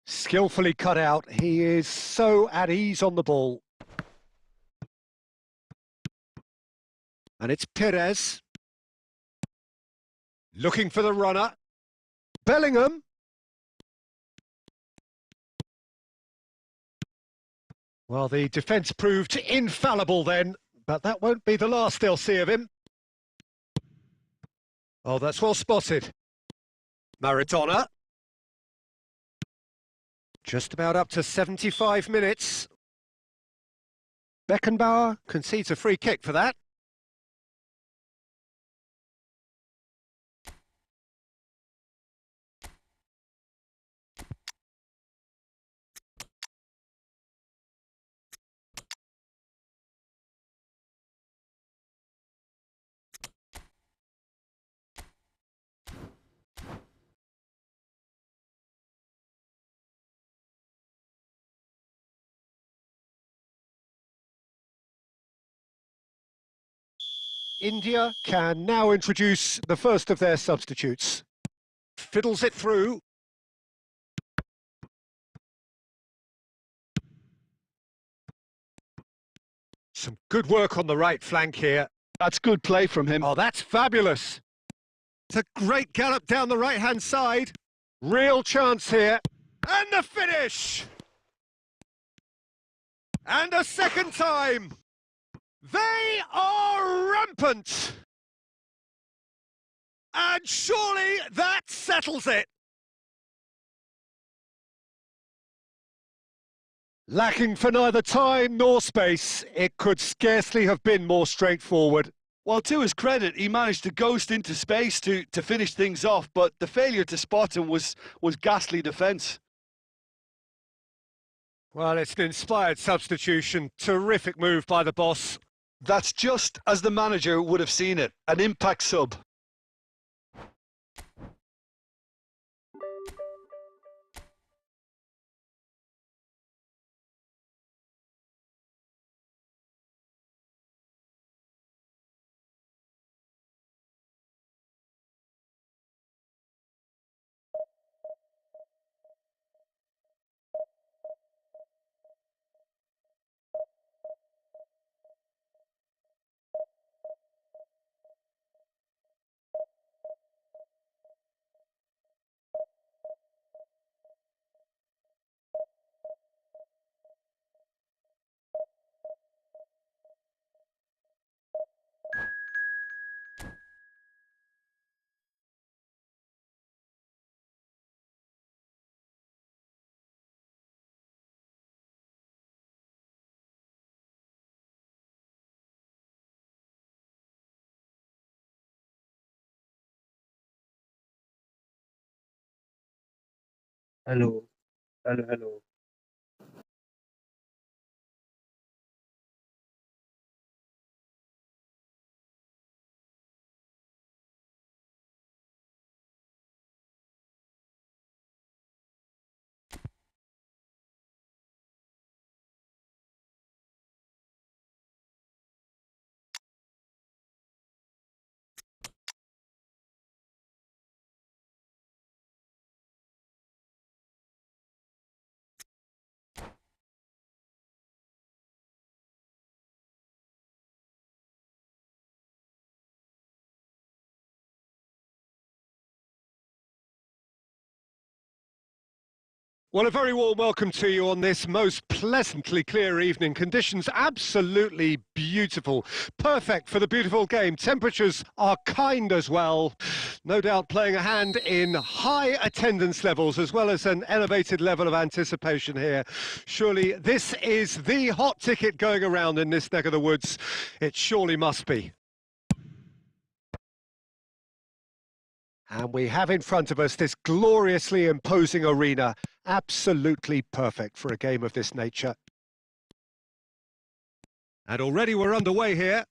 S1: Skillfully cut out. He is so at ease on the ball. And it's Perez. Looking for the runner. Bellingham. Well, the defence proved infallible then, but that won't be the last they'll see of him. Oh, that's well spotted. Maradona. Just about up to 75 minutes. Beckenbauer concedes a free kick for that. India can now introduce the first of their substitutes. Fiddles it through. Some good work on the right flank here.
S2: That's good play from him.
S1: Oh, that's fabulous. It's a great gallop down the right-hand side. Real chance here. And the finish! And a second time. They are rampant! And surely that settles it! Lacking for neither time nor space, it could scarcely have been more straightforward.
S2: Well, to his credit, he managed to ghost into space to finish things off, but the failure to spot him was ghastly defence.
S1: Well, it's an inspired substitution. Terrific move by the boss.
S2: That's just as the manager would have seen it, an impact sub.
S3: Hello, hello, hello.
S1: Well, a very warm welcome to you on this most pleasantly clear evening. Conditions absolutely beautiful. Perfect for the beautiful game. Temperatures are kind as well. No doubt playing a hand in high attendance levels as well as an elevated level of anticipation here. Surely this is the hot ticket going around in this neck of the woods. It surely must be. And we have in front of us this gloriously imposing arena, absolutely perfect for a game of this nature. And already we're underway here.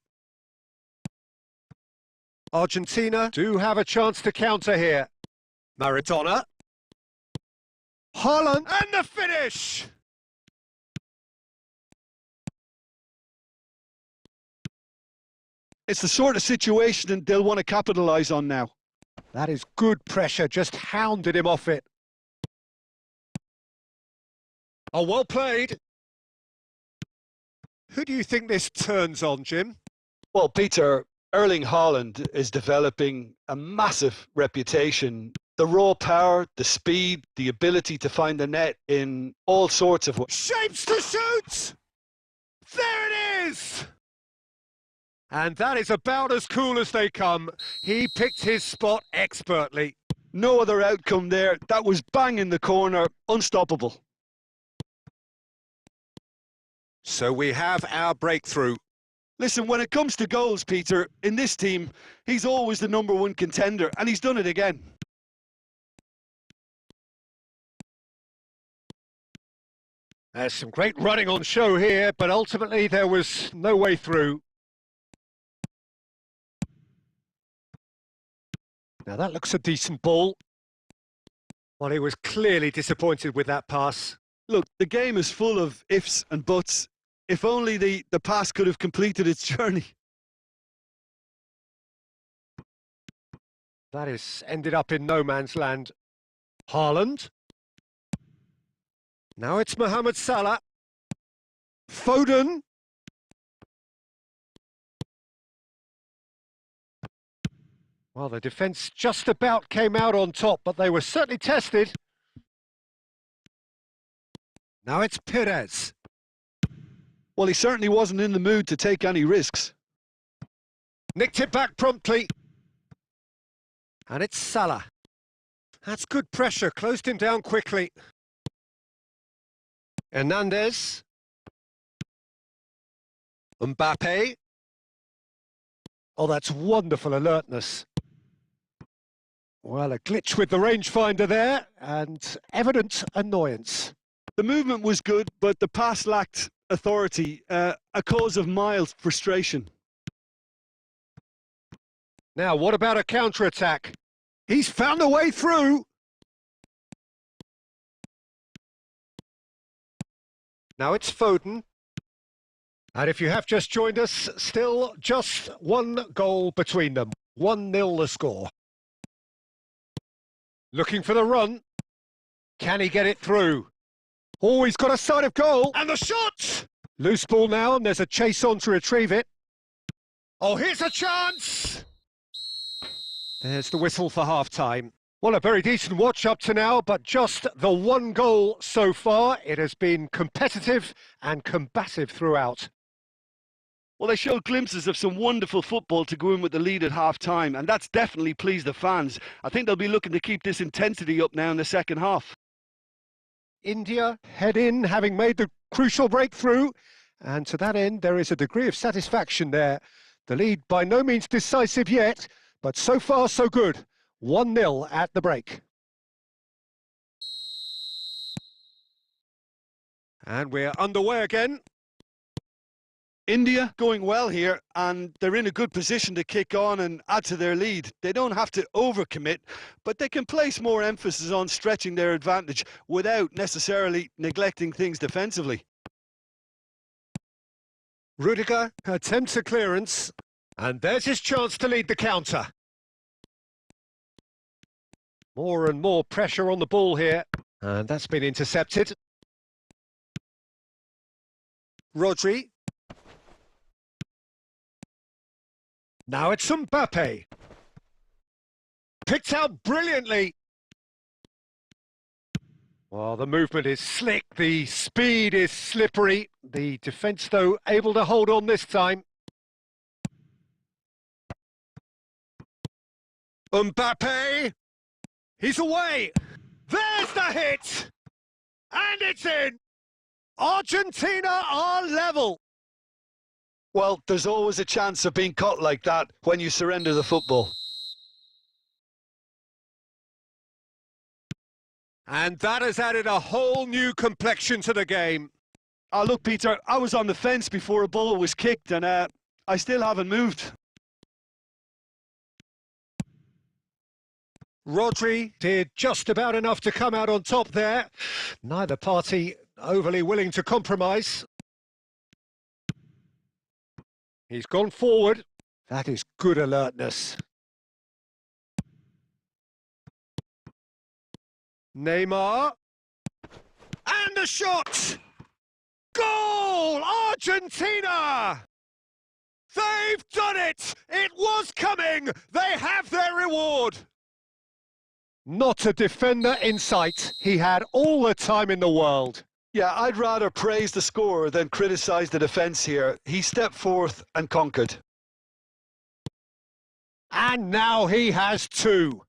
S1: Argentina do have a chance to counter here. Maradona. Haaland. And the finish!
S2: It's the sort of situation they'll want to capitalise on now.
S1: That is good pressure, just hounded him off it. Oh, well played. Who do you think this turns on, Jim?
S2: Well, Peter, Erling Haaland is developing a massive reputation. The raw power, the speed, the ability to find the net in all sorts of ways.
S1: Shapes to shoot! There it is! And that is about as cool as they come. He picked his spot expertly.
S2: No other outcome there. That was bang in the corner, unstoppable.
S1: So we have our breakthrough.
S2: Listen, when it comes to goals, Peter, in this team, he's always the #1 contender, and he's done it again.
S1: There's some great running on show here, but ultimately there was no way through. Now that looks a decent ball. Well, he was clearly disappointed with that pass.
S2: Look, the game is full of ifs and buts. If only the pass could have completed its journey.
S1: That is ended up in no man's land. Haaland. Now it's Mohamed Salah. Foden. Well, the defence just about came out on top, but they were certainly tested. Now it's Perez.
S2: Well, he certainly wasn't in the mood to take any risks.
S1: Nicked it back promptly. And it's Salah. That's good pressure, closed him down quickly. Hernandez. Mbappe. Oh, that's wonderful alertness. Well, a glitch with the rangefinder there, and evident annoyance.
S2: The movement was good, but the pass lacked authority, a cause of mild frustration.
S1: Now, what about a counter-attack? He's found a way through. Now it's Foden. And if you have just joined us, still just one goal between them. 1-0 the score. Looking for the run. Can he get it through? Oh, he's got a side of goal. And the shot! Loose ball now, and there's a chase on to retrieve it. Oh, here's a chance! There's the whistle for half-time. Well, a very decent watch up to now, but just the one goal so far. It has been competitive and combative throughout.
S2: Well, they showed glimpses of some wonderful football to go in with the lead at half-time, and that's definitely pleased the fans. I think they'll be looking to keep this intensity up now in the second half.
S1: India head in, having made the crucial breakthrough, and to that end there is a degree of satisfaction there. The lead by no means decisive yet, but so far so good. 1-0 at the break. And we're underway again.
S2: India going well here, and they're in a good position to kick on and add to their lead. They don't have to overcommit, but they can place more emphasis on stretching their advantage without necessarily neglecting things defensively.
S1: Rudiger attempts a clearance, and there's his chance to lead the counter. More and more pressure on the ball here, and that's been intercepted. Rodri. Now it's Mbappe. Picked out brilliantly. Well, the movement is slick, the speed is slippery. The defence, though, able to hold on this time. Mbappe. He's away. There's the hit. And it's in. Argentina are level.
S2: Well, there's always a chance of being caught like that when you surrender the football.
S1: And that has added a whole new complexion to the game.
S2: Oh, look, Peter, I was on the fence before a ball was kicked, and I still haven't moved.
S1: Rodri did just about enough to come out on top there. Neither party overly willing to compromise. He's gone forward. That is good alertness. Neymar. And a shot! Goal! Argentina! They've done it! It was coming! They have their reward! Not a defender in sight. He had all the time in the world.
S2: Yeah, I'd rather praise the scorer than criticise the defence here. He stepped forth and conquered.
S1: And now he has two.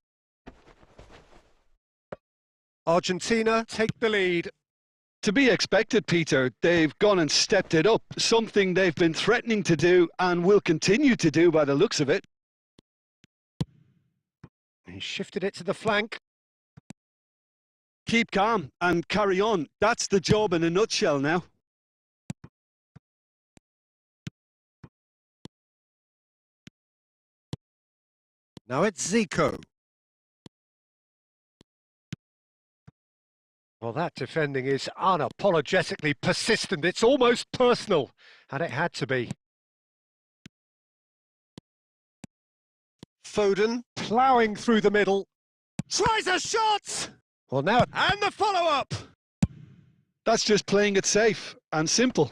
S1: Argentina take the lead.
S2: To be expected, Peter. They've gone and stepped it up, something they've been threatening to do and will continue to do by the looks of it.
S1: He shifted it to the flank.
S2: Keep calm and carry on. That's the job in a nutshell now.
S1: Now it's Zico. Well, that defending is unapologetically persistent. It's almost personal, and it had to be. Foden ploughing through the middle. Tries a shot! Well, now, and the follow-up!
S2: That's just playing it safe and simple.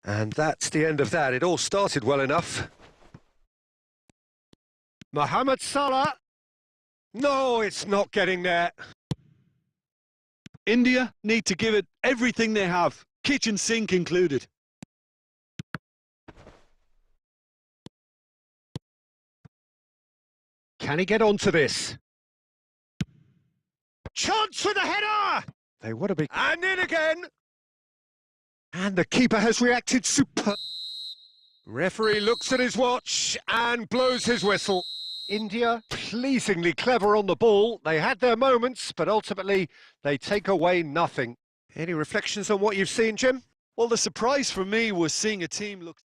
S1: And that's the end of that. It all started well enough. Mohamed Salah. No, it's not getting there.
S2: India need to give it everything they have, kitchen sink included.
S1: Can he get onto this? Chance for the header! They would have been... And in again! And the keeper has reacted super... Referee looks at his watch and blows his whistle. India pleasingly clever on the ball. They had their moments, but ultimately they take away nothing. Any reflections on what you've seen, Jim?
S2: Well, the surprise for me was seeing a team look...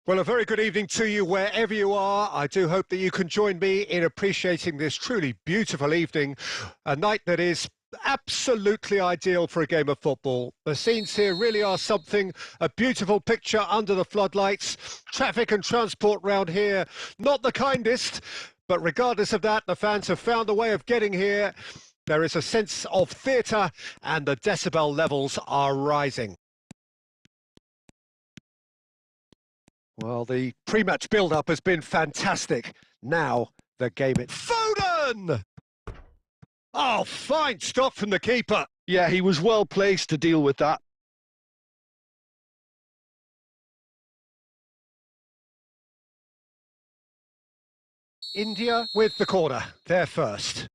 S1: Well, a very good evening to you wherever you are. I do hope that you can join me in appreciating this truly beautiful evening, a night that is Absolutely ideal for a game of football. The scenes here really are something. A beautiful picture under the floodlights. Traffic and transport round here, not the kindest. But regardless of that, the fans have found a way of getting here. There is a sense of theatre and the decibel levels are rising. Well, the pre-match build-up has been fantastic. Now, the game it... Foden! Oh, fine stop from the keeper.
S2: Yeah, he was well placed to deal with that.
S1: India with the corner. They're first.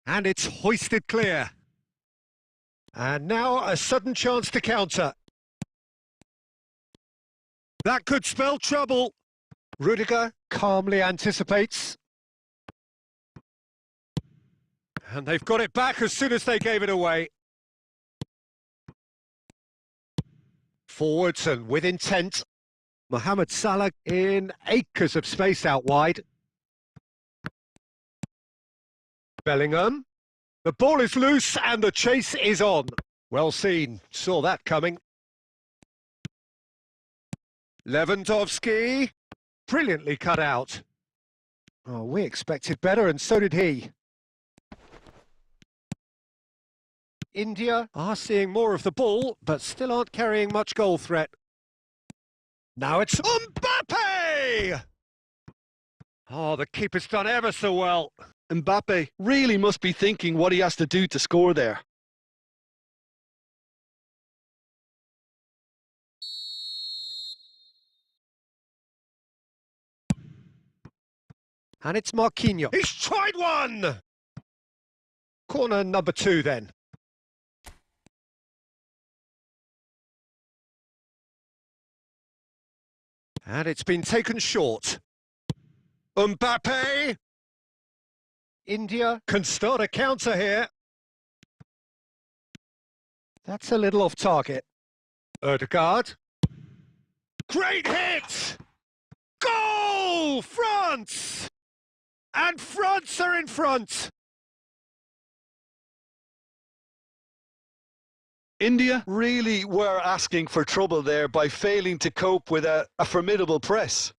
S1: And it's hoisted clear. And now a sudden chance to counter. That could spell trouble. Rudiger calmly anticipates. And they've got it back as soon as they gave it away. Forwards and with intent. Mohamed Salah in acres of space out wide. Bellingham. The ball is loose and the chase is on. Well seen. Saw that coming. Lewandowski. Brilliantly cut out. Oh, we expected better and so did he. India are seeing more of the ball, but still aren't carrying much goal threat. Now it's Mbappe! Oh, the keeper's done ever so well.
S2: Mbappe really must be thinking what he has to do to score there.
S1: And it's Marquinhos. He's tried one! Corner number 2 then. And it's been taken short. Mbappe! India can start a counter here. That's a little off target. Odegaard. Great hit! Goal! France! And France are in front!
S2: India really were asking for trouble there by failing to cope with a formidable press.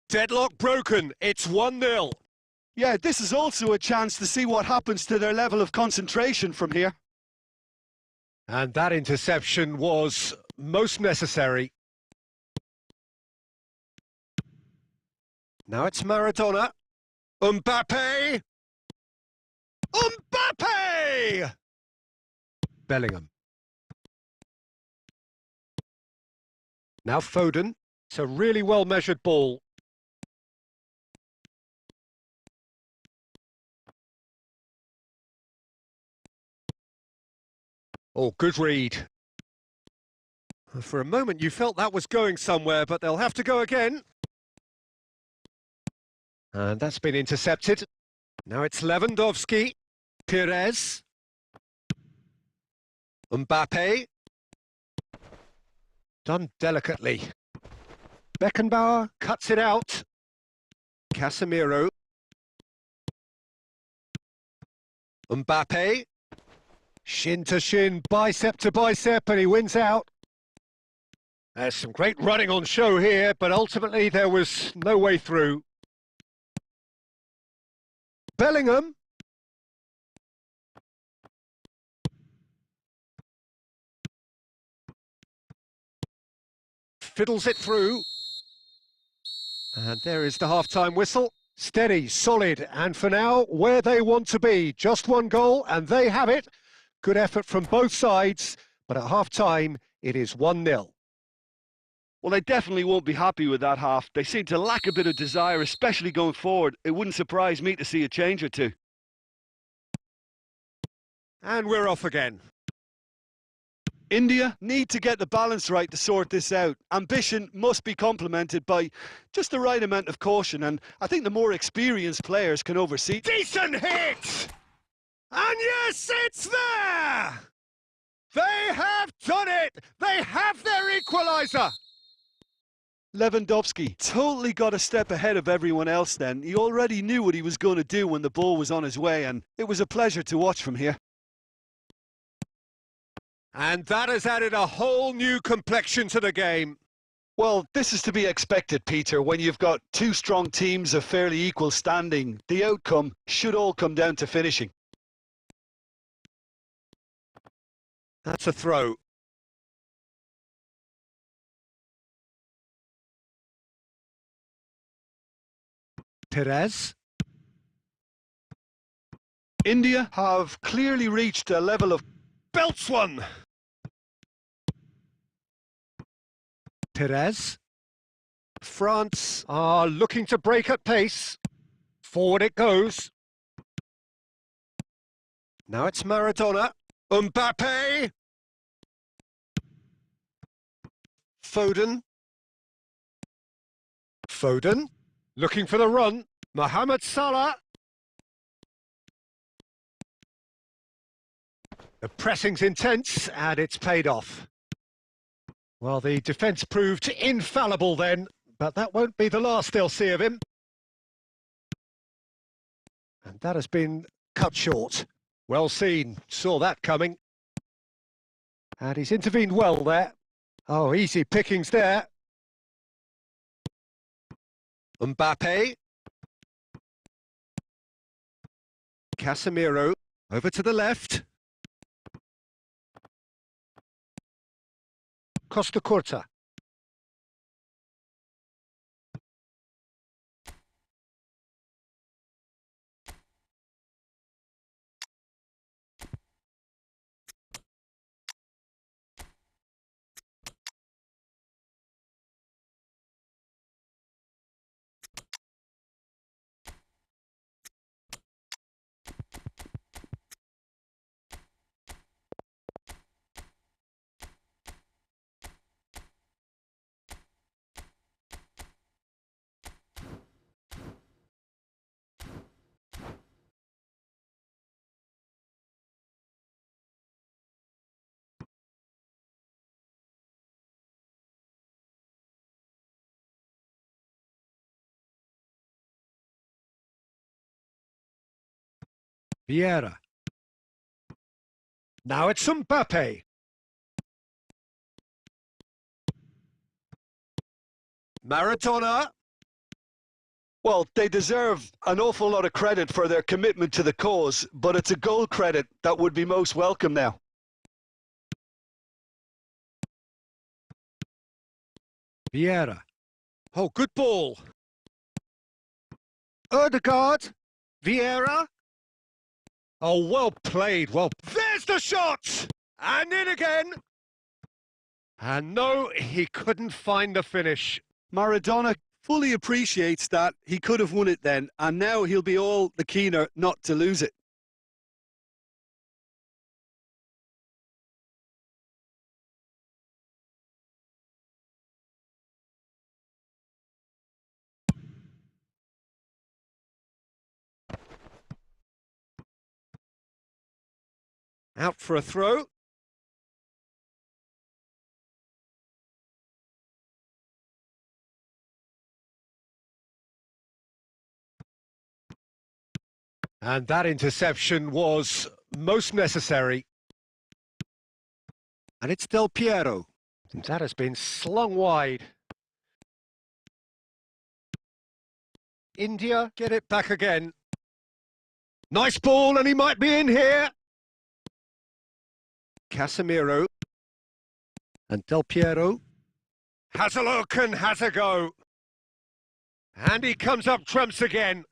S1: Deadlock broken. It's 1-0.
S2: Yeah, this is also a chance to see what happens to their level of concentration from here.
S1: And that interception was most necessary. Now it's Maradona. Mbappe! Mbappe! Bellingham. Now Foden. It's a really well-measured ball. Oh, good read. For a moment you felt that was going somewhere, but they'll have to go again. And that's been intercepted. Now it's Lewandowski. Pires. Mbappe. Done delicately. Beckenbauer cuts it out. Casemiro. Mbappe. Shin to shin, bicep to bicep, and he wins out. There's some great running on show here, but ultimately there was no way through. Bellingham. Fiddles it through. And there is the half-time whistle. Steady, solid, and for now, where they want to be. Just one goal, and they have it. Good effort from both sides, but at half-time, it is 1-0.
S2: Well, they definitely won't be happy with that half. They seem to lack a bit of desire, especially going forward. It wouldn't surprise me to see a change or two.
S1: And we're off again.
S2: India need to get the balance right to sort this out. Ambition must be complemented by just the right amount of caution, and I think the more experienced players can oversee.
S1: Decent hit! And yes, it's there! They have done it! They have their equaliser!
S2: Lewandowski totally got a step ahead of everyone else then. He already knew what he was going to do when the ball was on his way, and it was a pleasure to watch from here.
S1: And that has added a whole new complexion to the game.
S2: Well, this is to be expected, Peter. When you've got two strong teams of fairly equal standing, the outcome should all come down to finishing.
S1: That's a throw. Perez.
S2: India have clearly reached a level of...
S1: Belts one! Perez. France are looking to break at pace. Forward it goes. Now it's Maradona. Mbappe. Foden. Foden. Looking for the run. Mohamed Salah. The pressing's intense, and it's paid off. Well, the defence proved infallible then, but that won't be the last they'll see of him. And that has been cut short. Well seen, saw that coming. And he's intervened well there. Oh, easy pickings there. Mbappe. Casemiro, over to the left. Costa Curta. Vieira. Now it's Mbappe. Maradona.
S2: Well, they deserve an awful lot of credit for their commitment to the cause, but it's a goal credit that would be most welcome now.
S1: Vieira. Oh, good ball. Odegaard. Vieira. Oh, well played. Well, there's the shot! And in again. And no, he couldn't find the finish.
S2: Maradona fully appreciates that he could have won it then, and now he'll be all the keener not to lose it.
S1: Out for a throw. And that interception was most necessary. And it's Del Piero. And that has been slung wide. India get it back again. Nice ball, and he might be in here. Casemiro. And Del Piero. Has a look and has a go. And he comes up trumps again.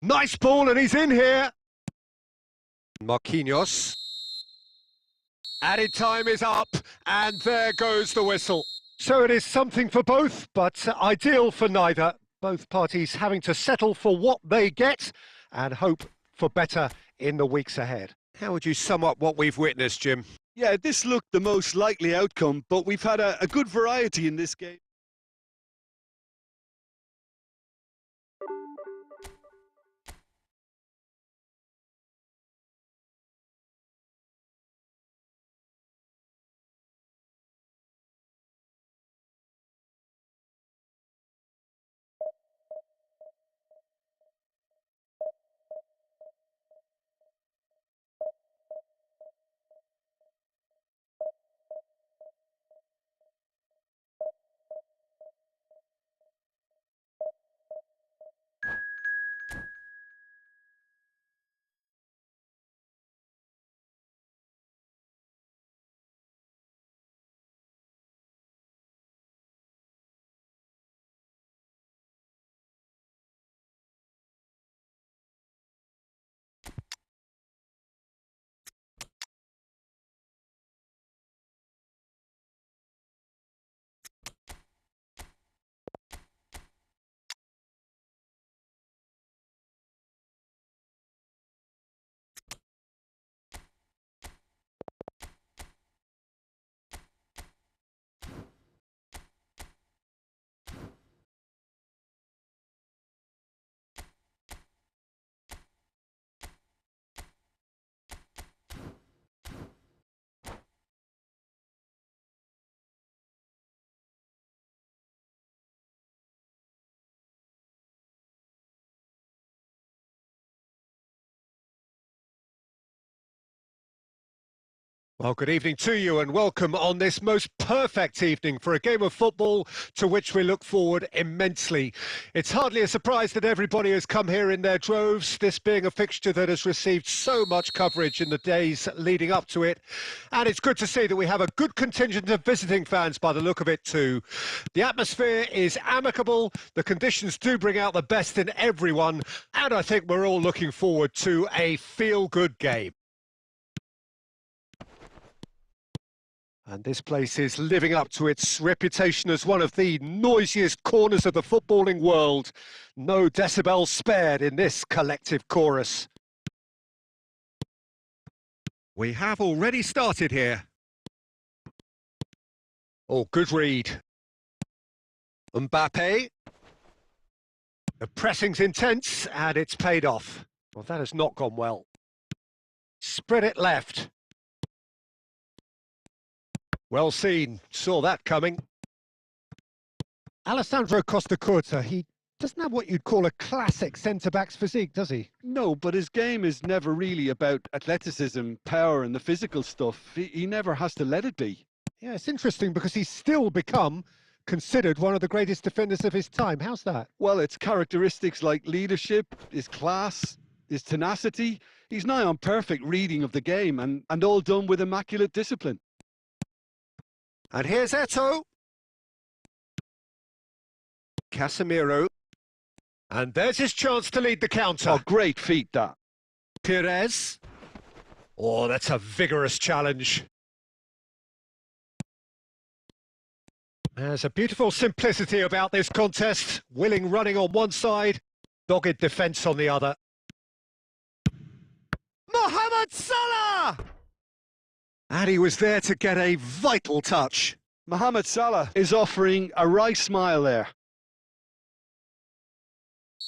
S1: Nice ball, and he's in here. Marquinhos. Added time is up, and there goes the whistle. So it is something for both, but ideal for neither. Both parties having to settle for what they get and hope for better in the weeks ahead. How would you sum up what we've witnessed, Jim?
S2: Yeah, this looked the most likely outcome, but we've had a good variety in this game.
S1: Well, good evening to you and welcome on this most perfect evening for a game of football to which we look forward immensely. It's hardly a surprise that everybody has come here in their droves, this being a fixture that has received so much coverage in the days leading up to it. And it's good to see that we have a good contingent of visiting fans by the look of it too. The atmosphere is amicable, the conditions do bring out the best in everyone, and I think we're all looking forward to a feel-good game. And this place is living up to its reputation as one of the noisiest corners of the footballing world. No decibels spared in this collective chorus. We have already started here. Oh, good read. Mbappe. The pressing's intense and it's paid off. Well, that has not gone well. Spread it left. Well seen, saw that coming. Alessandro Costacurta, he doesn't have what you'd call a classic centre-back's physique, does he?
S2: No, but his game is never really about athleticism, power and the physical stuff. He never has to let it be.
S1: Yeah, it's interesting because he's still become considered one of the greatest defenders of his time. How's that?
S2: Well, it's characteristics like leadership, his class, his tenacity. He's nigh on perfect reading of the game and all done with immaculate discipline.
S1: And here's Eto'o. Casemiro. And there's his chance to lead the counter.
S2: Oh, great feat, that.
S1: Pires. Oh, that's a vigorous challenge. There's a beautiful simplicity about this contest. Willing running on one side, dogged defence on the other. Mohamed Salah! And he was there to get a vital touch.
S2: Mohamed Salah is offering a wry smile there.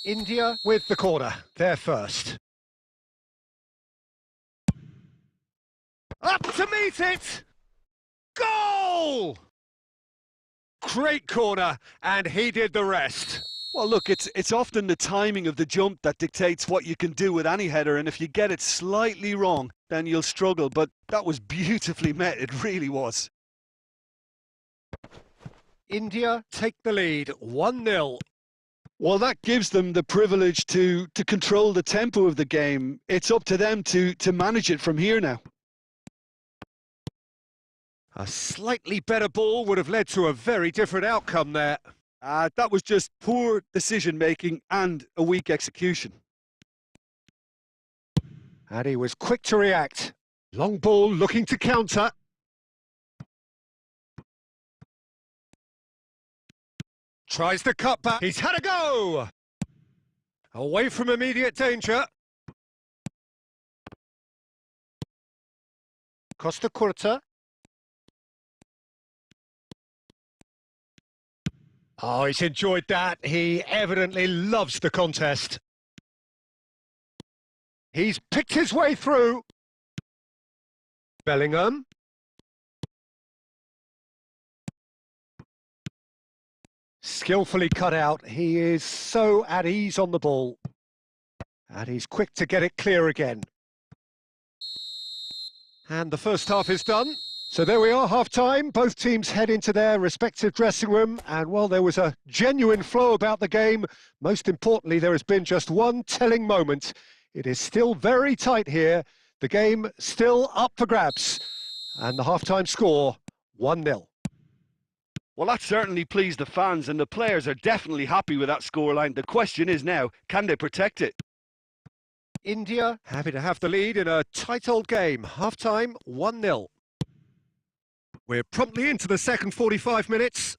S1: India with the corner. They're first. Up to meet it! Goal! Great corner, and he did the rest.
S2: Well, look, it's often the timing of the jump that dictates what you can do with any header, and if you get it slightly wrong, then you'll struggle. But that was beautifully met, it really was.
S1: India take the lead, 1-0.
S2: Well, that gives them the privilege to control the tempo of the game. It's up to them to manage it from here now.
S1: A slightly better ball would have led to a very different outcome there.
S2: That was just poor decision-making and a weak execution.
S1: And he was quick to react. Long ball looking to counter. Tries the cutback. He's had a go! Away from immediate danger. Costa Curta. Oh, he's enjoyed that. He evidently loves the contest. He's picked his way through. Bellingham. Skillfully cut out. He is so at ease on the ball. And he's quick to get it clear again. And the first half is done. So there we are, half-time. Both teams head into their respective dressing room. And while there was a genuine flow about the game, most importantly, there has been just one telling moment. It is still very tight here. The game still up for grabs. And the half-time score, 1-0.
S2: Well, that certainly pleased the fans, and the players are definitely happy with that scoreline. The question is now, can they protect it?
S1: India happy to have the lead in a tight old game. Half-time, 1-0. We're promptly into the second 45 minutes.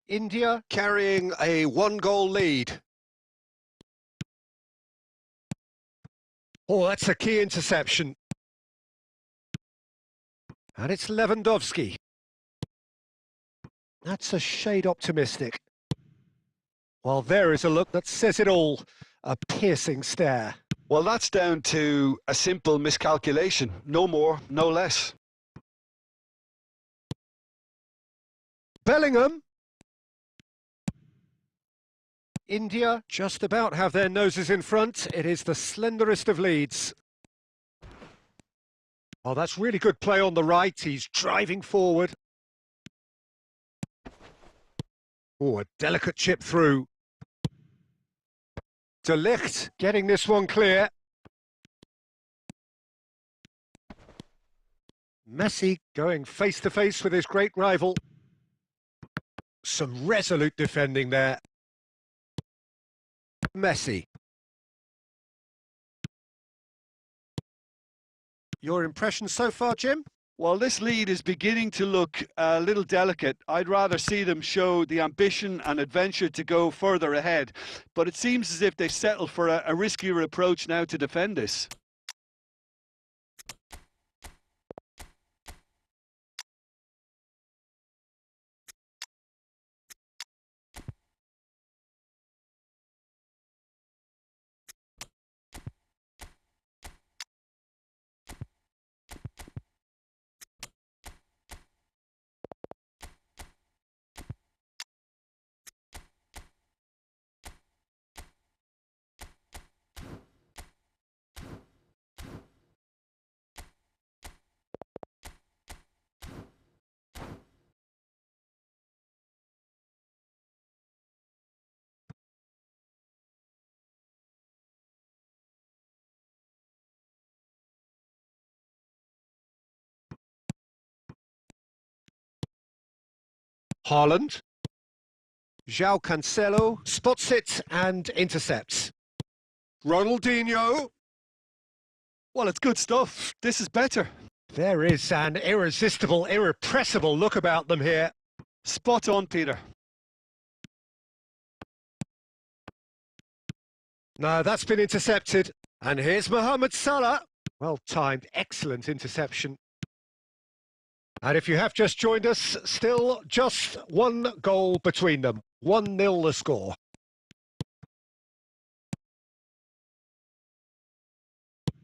S1: India carrying a one-goal lead. Oh, that's a key interception. And it's Lewandowski. That's a shade optimistic. Well, there is a look that says it all. A piercing stare.
S2: Well, that's down to a simple miscalculation. No more, no less.
S1: Bellingham. India just about have their noses in front. It is the slenderest of leads. Oh, that's really good play on the right. He's driving forward. Oh, a delicate chip through. De Ligt getting this one clear. Messi going face-to-face with his great rival. Some resolute defending there. Messi. Your impression so far, Jim?
S2: Well, this lead is beginning to look a little delicate. I'd rather see them show the ambition and adventure to go further ahead. But it seems as if they settle for a riskier approach now to defend this.
S1: Haaland. João Cancelo spots it and intercepts. Ronaldinho.
S2: Well, it's good stuff. This is better.
S1: There is an irresistible, irrepressible look about them here.
S2: Spot on, Peter.
S1: No, that's been intercepted. And here's Mohamed Salah. Well timed, excellent interception. And if you have just joined us, still just one goal between them. 1-0 the score.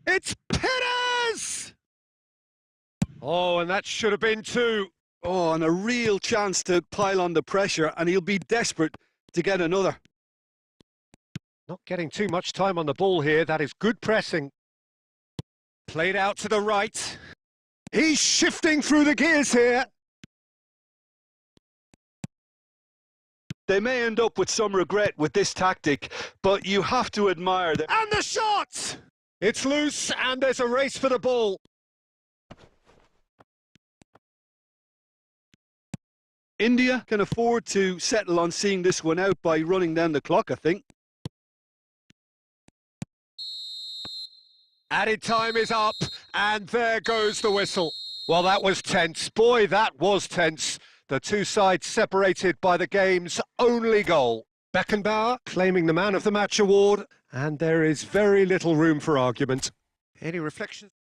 S1: It's Perez! Oh, and that should have been two.
S2: Oh, and a real chance to pile on the pressure, and he'll be desperate to get another.
S1: Not getting too much time on the ball here. That is good pressing. Played out to the right. He's shifting through the gears here.
S2: They may end up with some regret with this tactic, but you have to admire them.
S1: And the shot! It's loose, and there's a race for the ball.
S2: India can afford to settle on seeing this one out by running down the clock, I think.
S1: Added time is up, and there goes the whistle. Well, that was tense. Boy, that was tense. The two sides separated by the game's only goal. Beckenbauer claiming the Man of the Match award, and there is very little room for argument. Any reflections?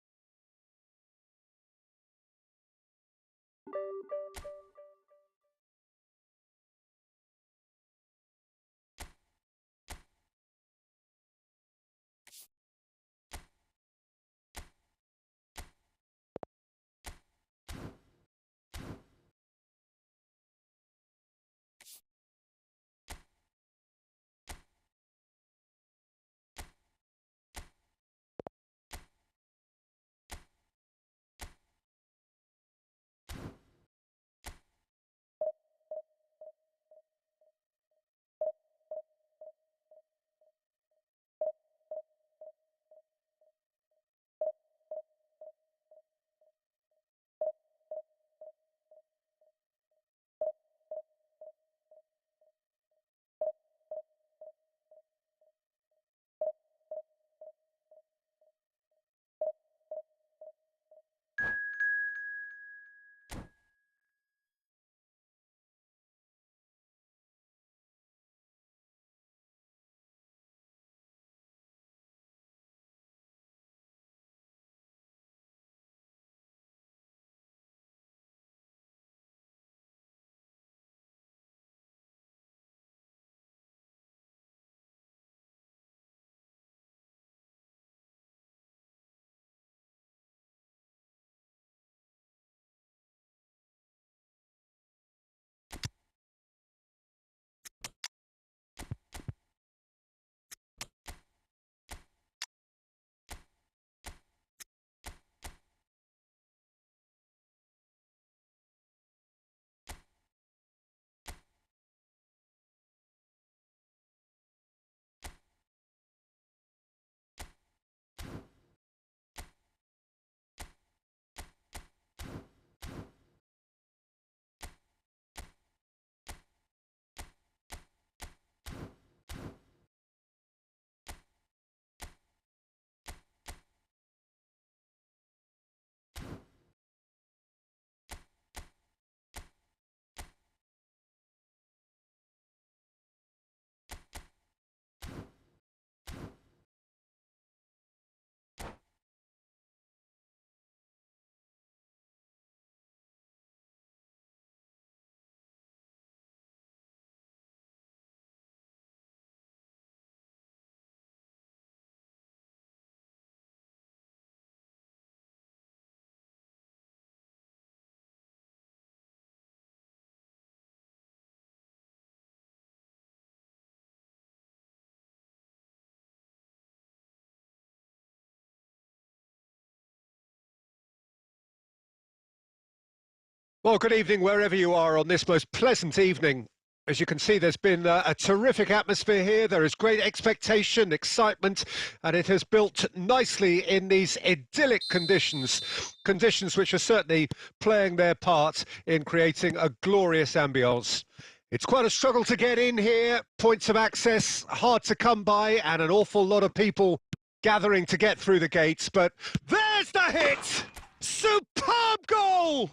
S1: Well, good evening wherever you are on this most pleasant evening. As you can see, there's been a terrific atmosphere here. There is great expectation, excitement, and it has built nicely in these idyllic conditions. Conditions which are certainly playing their part in creating a glorious ambience. It's quite a struggle to get in here. Points of access hard to come by, and an awful lot of people gathering to get through the gates. But there's the hit! Superb goal!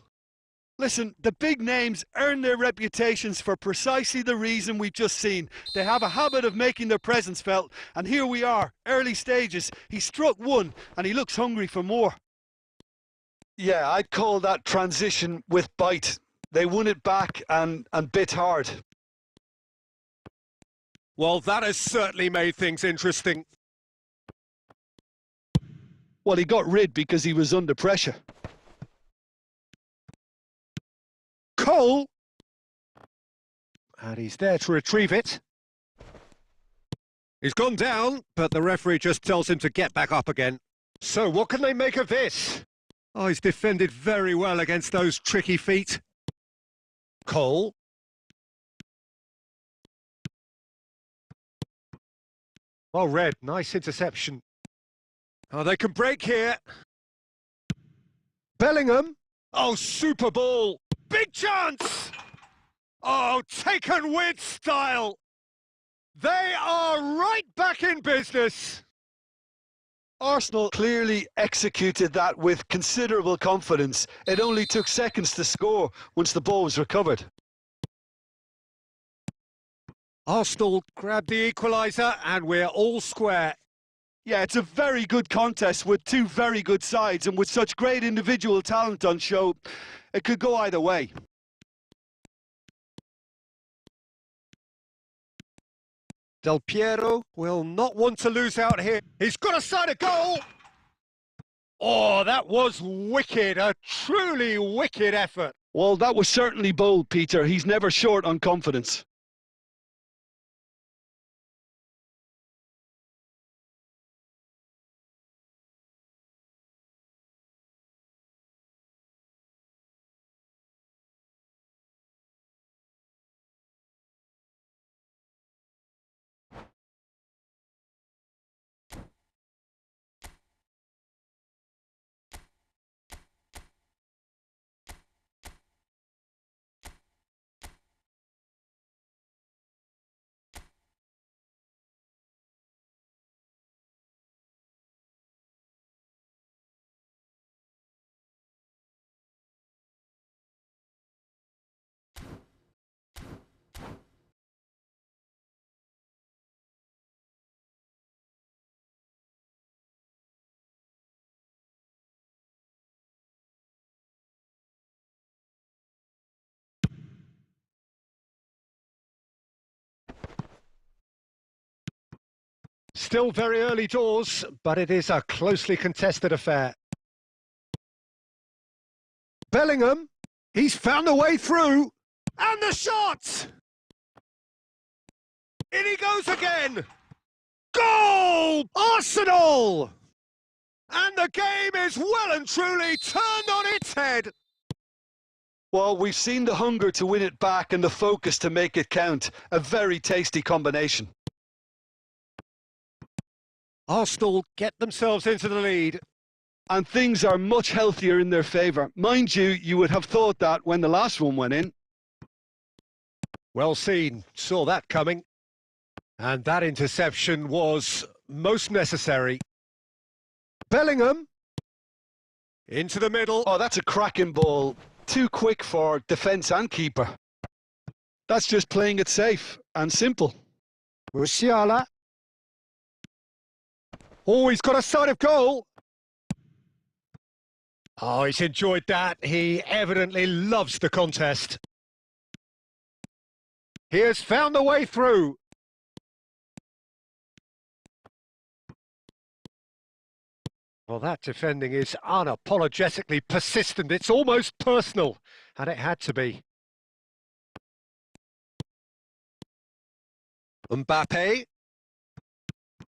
S2: Listen, the big names earn their reputations for precisely the reason we've just seen. They have a habit of making their presence felt, and here we are, early stages. He struck one, and he looks hungry for more. Yeah, I'd call that transition with bite. They won it back and bit hard.
S1: Well, that has certainly made things interesting.
S2: Well, he got rid because he was under pressure.
S1: Cole! And he's there to retrieve it. He's gone down, but the referee just tells him to get back up again. So what can they make of this? Oh, he's defended very well against those tricky feet. Cole. Well read, nice interception. Oh, they can break here. Bellingham. Oh, super ball. Big chance! Oh, taken with style. They are right back in business.
S2: Arsenal clearly executed that with considerable confidence. It only took seconds to score once the ball was recovered.
S1: Arsenal grabbed the equaliser and we're all square.
S2: Yeah, it's a very good contest with two very good sides, and with such great individual talent on show, it could go either way.
S1: Del Piero will not want to lose out here. He's got a side of goal. Oh, that was wicked, a truly wicked effort.
S2: Well, that was certainly bold, Peter. He's never short on confidence.
S1: Still very early doors, but it is a closely contested affair. Bellingham, he's found a way through, and the shot! In he goes again! Goal! Arsenal! And the game is well and truly turned on its head.
S2: Well, we've seen the hunger to win it back and the focus to make it count. A very tasty combination.
S1: Arsenal get themselves into the lead.
S2: And things are much healthier in their favour. Mind you, you would have thought that when the last one went in.
S1: Well seen, saw that coming. And that interception was most necessary. Bellingham. Into the middle.
S2: Oh, that's a cracking ball. Too quick for defence and keeper. That's just playing it safe and simple.
S1: Musiala. Oh, he's got a side of goal. Oh, he's enjoyed that. He evidently loves the contest. He has found the way through. Well, that defending is unapologetically persistent. It's almost personal, and it had to be. Mbappe.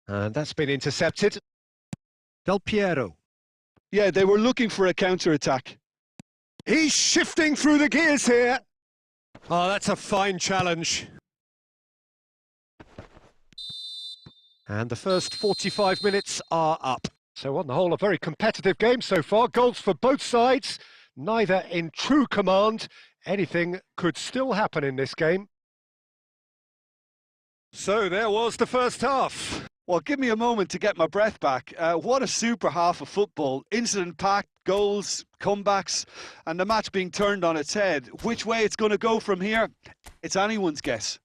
S1: And that's been intercepted. Del Piero.
S2: Yeah, they were looking for a counter-attack.
S1: He's shifting through the gears here. Oh, that's a fine challenge. And the first 45 minutes are up. So on the whole, a very competitive game so far. Goals for both sides, neither in true command. Anything could still happen in this game. So there was the first half.
S2: Well, give me a moment to get my breath back. What a super half of football. Incident-packed, goals, comebacks, and the match being turned on its head. Which way it's going to go from here, it's anyone's guess.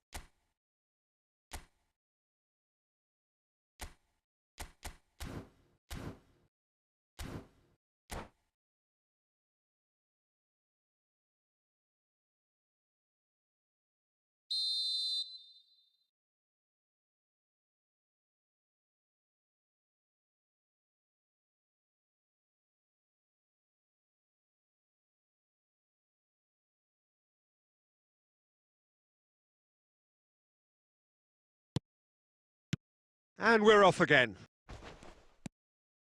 S1: And we're off again.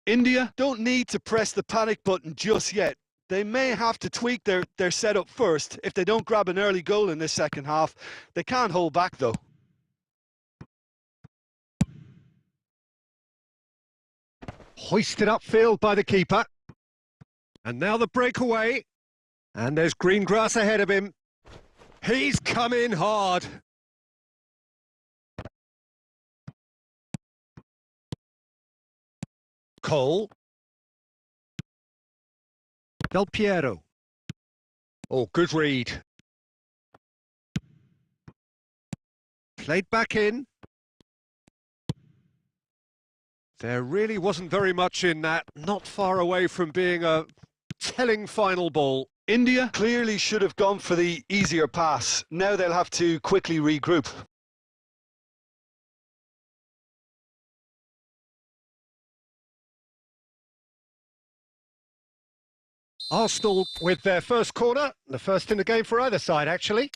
S2: India don't need to press the panic button just yet. They may have to tweak their setup first. If they don't grab an early goal in this second half, they can't hold back though.
S1: Hoisted upfield by the keeper. And now the breakaway. And there's green grass ahead of him. He's come in hard. Cole. Del Piero. Oh, good read. Played back in. There really wasn't very much in that. Not far away from being a telling final ball.
S2: India clearly should have gone for the easier pass. Now they'll have to quickly regroup.
S1: Arsenal with their first corner, the first in the game for either side, actually.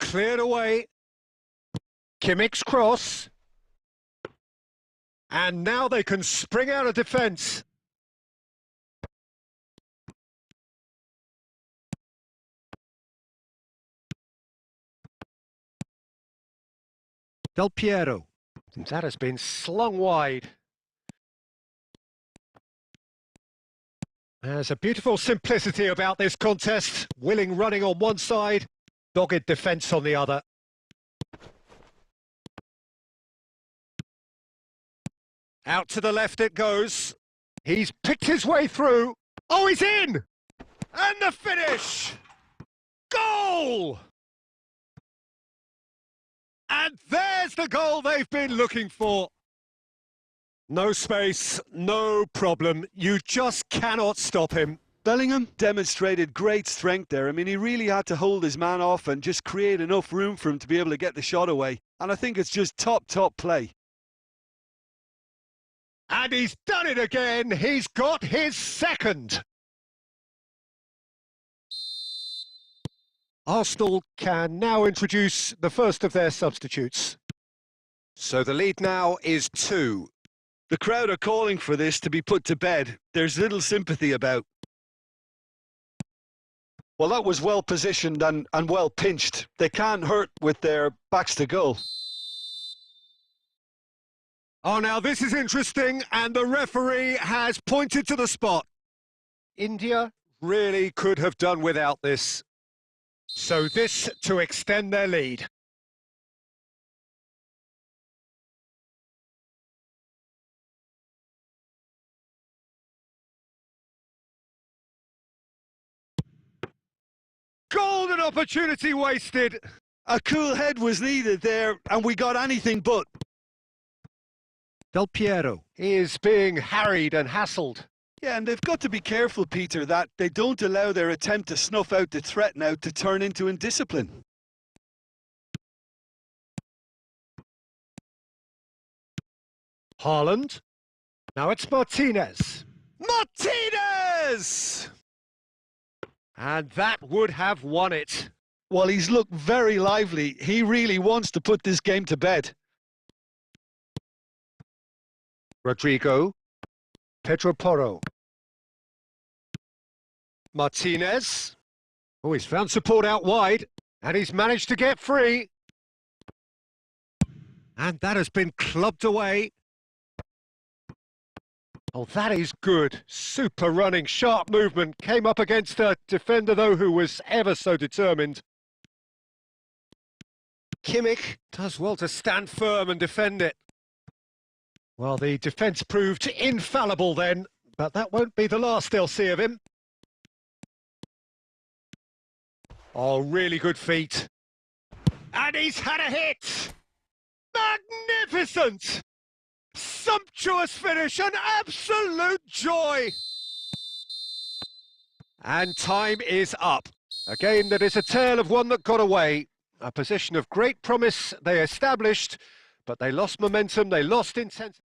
S1: Cleared away. Kimmich's cross. And now they can spring out of defence. Del Piero. That has been slung wide. There's a beautiful simplicity about this contest. Willing running on one side, dogged defence on the other. Out to the left it goes. He's picked his way through. Oh, he's in! And the finish! Goal! And there's the goal they've been looking for. No space, no problem. You just cannot stop him.
S2: Bellingham demonstrated great strength there. I mean, he really had to hold his man off and just create enough room for him to be able to get the shot away. And I think it's just top play.
S1: And he's done it again. He's got his second. Arsenal can now introduce the first of their substitutes. So the lead now is 2.
S2: The crowd are calling for this to be put to bed. There's little sympathy about. Well, that was well positioned and well pinched. They can't hurt with their backs to goal.
S1: Oh, now this is interesting, and the referee has pointed to the spot. India really could have done without this. So this to extend their lead. an opportunity wasted.
S2: A cool head was needed there, and we got anything but.
S1: Del Piero is being harried and hassled.
S2: Yeah, and they've got to be careful, Peter, that they don't allow their attempt to snuff out the threat now to turn into indiscipline.
S1: Haaland. Now it's Martinez.
S2: Martinez!
S1: And that would have won it.
S2: Well, he's looked very lively. He really wants to put this game to bed.
S1: Rodrigo. Pedro Porro. Martinez. Oh, he's found support out wide, and he's managed to get free. And that has been clubbed away. Oh, that is good. Super running, sharp movement. Came up against a defender, though, who was ever so determined. Kimmich does well to stand firm and defend it. Well, the defence proved infallible then, but that won't be the last they'll see of him. Oh, really good feet. And he's had a hit! Magnificent! Sumptuous finish, an absolute joy! And time is up. A game that is a tale of one that got away. A position of great promise they established, but they lost momentum, they lost intensity.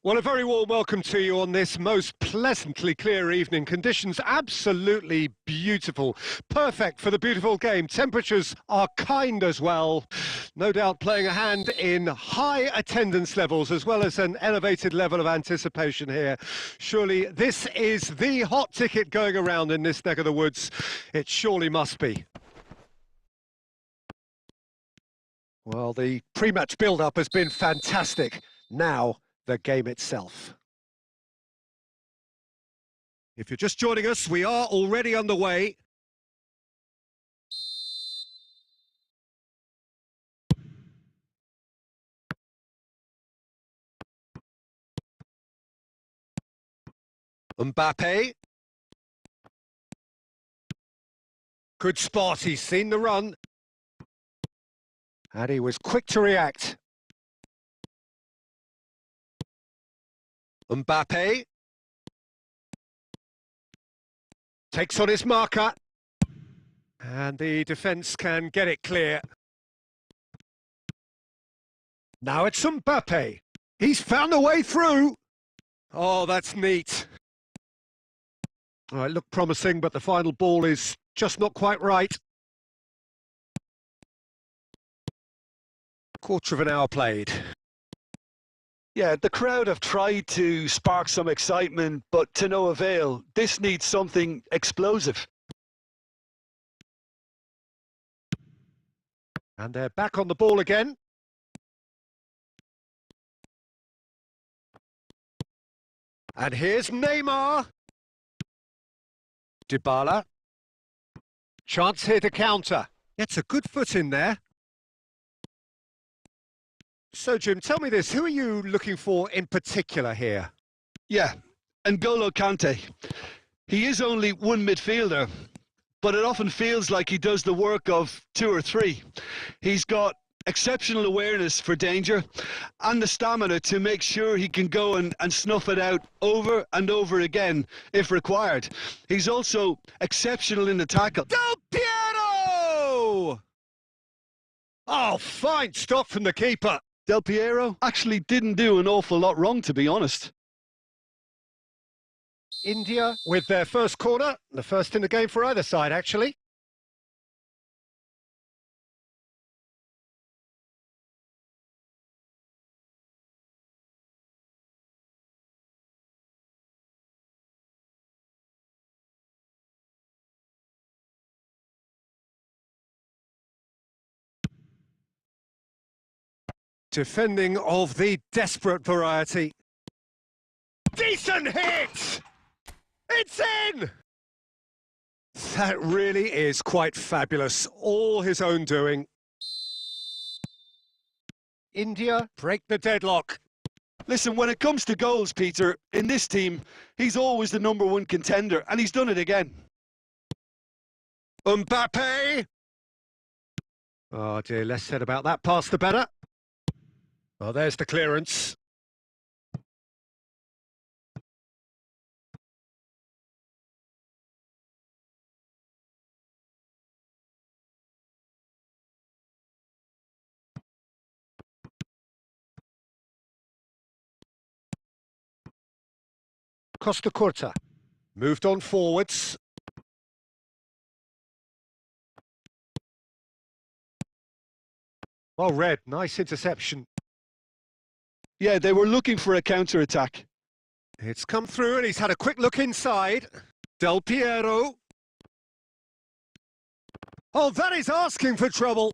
S1: Well, a very warm welcome to you on this most pleasantly clear evening. Conditions absolutely beautiful. Perfect for the beautiful game. Temperatures are kind as well. No doubt playing a hand in high attendance levels as well as an elevated level of anticipation here. Surely this is the hot ticket going around in this neck of the woods. It surely must be. Well, the pre-match build-up has been fantastic. Now, the game itself. If you're just joining us, we are already underway. Mbappe. Good spot, he's seen the run. And he was quick to react. Mbappe takes on his marker, and the defence can get it clear. Now it's Mbappe. He's found a way through. Oh, that's neat. All right, looked promising, but the final ball is just not quite right. Quarter of an hour played.
S2: Yeah, the crowd have tried to spark some excitement, but to no avail. This needs something explosive.
S1: And they're back on the ball again. And here's Neymar. Dybala. Chance here to counter. Gets a good foot in there. So, Jim, tell me this, who are you looking for in particular here?
S2: Yeah, N'Golo Kante. He is only one midfielder, but it often feels like he does the work of two or three. He's got exceptional awareness for danger and the stamina to make sure he can go and snuff it out over and over again if required. He's also exceptional in the tackle.
S1: Del Piero! Oh, fine stop from the keeper.
S2: Del Piero actually didn't do an awful lot wrong, to be honest.
S1: India with their first corner, the first in the game for either side, actually. Defending of the desperate variety. Decent hit! It's in! That really is quite fabulous. All his own doing. India break the deadlock.
S2: Listen, when it comes to goals, Peter, in this team, he's always the #1 contender, and he's done it again.
S1: Mbappe! Oh dear, less said about that pass the better. Well, there's the clearance. Costa Curta. Moved on forwards. Well read, nice interception.
S2: Yeah, they were looking for a counter-attack.
S1: It's come through and he's had a quick look inside. Del Piero. Oh, that is asking for trouble.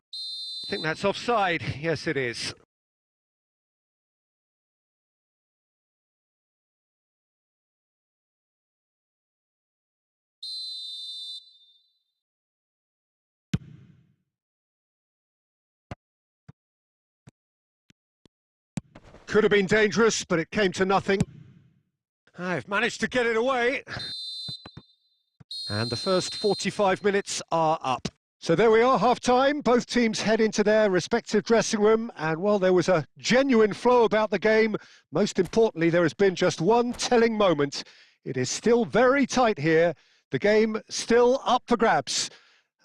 S1: I think that's offside. Yes, it is. Could have been dangerous, but it came to nothing. I've managed to get it away. And the first 45 minutes are up. So there we are, half-time. Both teams head into their respective dressing room. And while there was a genuine flow about the game, most importantly, there has been just one telling moment. It is still very tight here. The game still up for grabs.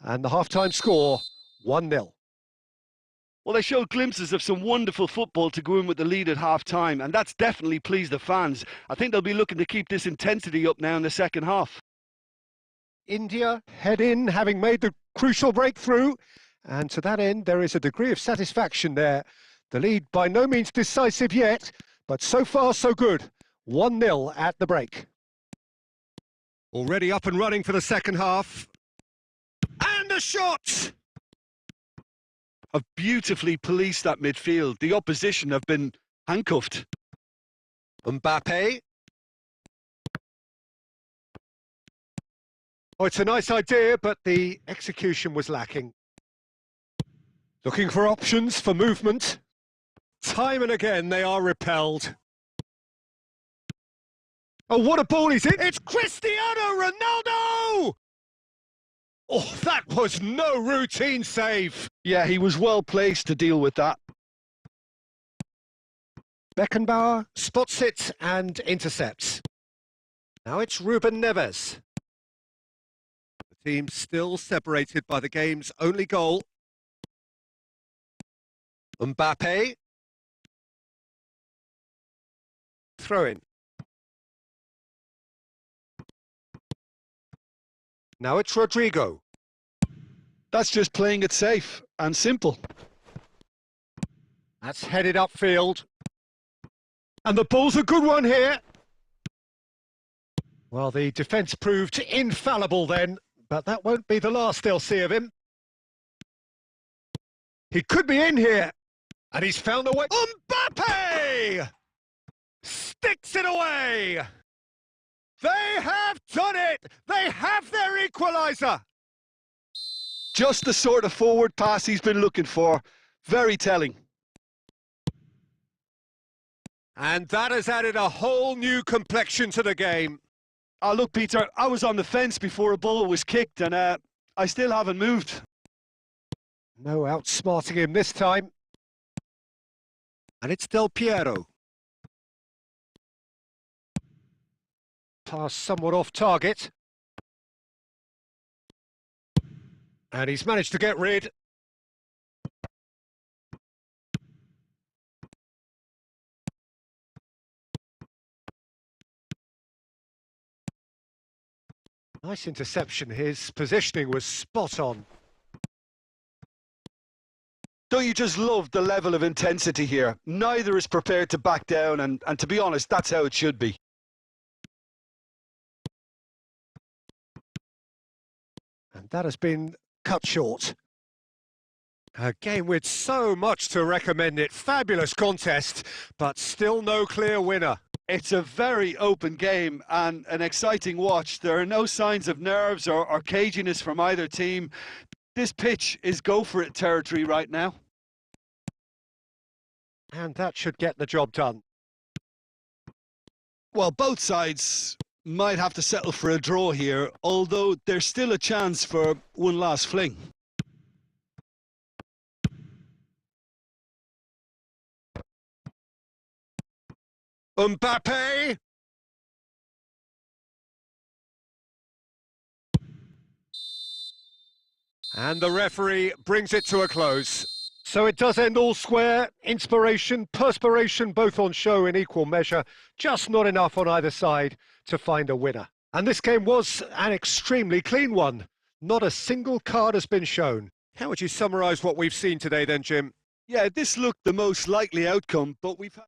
S1: And the half-time score, 1-0.
S2: Well, they showed glimpses of some wonderful football to go in with the lead at half-time, and that's definitely pleased the fans. I think they'll be looking to keep this intensity up now in the second half.
S1: India head in, having made the crucial breakthrough, and to that end there is a degree of satisfaction there. The lead by no means decisive yet, but so far so good. 1-0 at the break. Already up and running for the second half. And a shot!
S2: Have beautifully policed that midfield. The opposition have been handcuffed.
S1: Mbappe. Oh, it's a nice idea, but the execution was lacking. Looking for options for movement. Time and again they are repelled. Oh, what a ball he's in! It's Cristiano Ronaldo! Oh, that was no routine save.
S2: Yeah, he was well placed to deal with that.
S1: Beckenbauer spots it and intercepts. Now it's Ruben Neves. The team still separated by the game's only goal. Mbappe. Throw in. Now it's Rodrigo.
S2: That's just playing it safe and simple.
S1: That's headed upfield. And the ball's a good one here. Well, the defence proved infallible then, but that won't be the last they'll see of him. He could be in here, and he's found a way. Mbappe! Sticks it away! They have done it! They have their equaliser!
S2: Just the sort of forward pass he's been looking for. Very telling.
S1: And that has added a whole new complexion to the game.
S2: Oh, look, Peter, I was on the fence before a ball was kicked, and I still haven't moved.
S1: No outsmarting him this time. And it's Del Piero. Pass somewhat off target. And he's managed to get rid. Nice interception. His positioning was spot on.
S2: Don't you just love the level of intensity here? Neither is prepared to back down, and to be honest, that's how it should be.
S1: And that has been cut short. A game with so much to recommend it. Fabulous contest, but still no clear winner.
S2: It's a very open game and an exciting watch. There are no signs of nerves or caginess from either team. This pitch is go-for-it territory right now.
S1: And that should get the job done.
S2: Well, both sides might have to settle for a draw here, although there's still a chance for one last fling.
S1: Mbappe! And the referee brings it to a close. So it does end all square. Inspiration, perspiration, both on show in equal measure. Just not enough on either side to find a winner. And this game was an extremely clean one. Not a single card has been shown. How would you summarise what we've seen today then, Jim?
S2: Yeah, this looked the most likely outcome, but we've had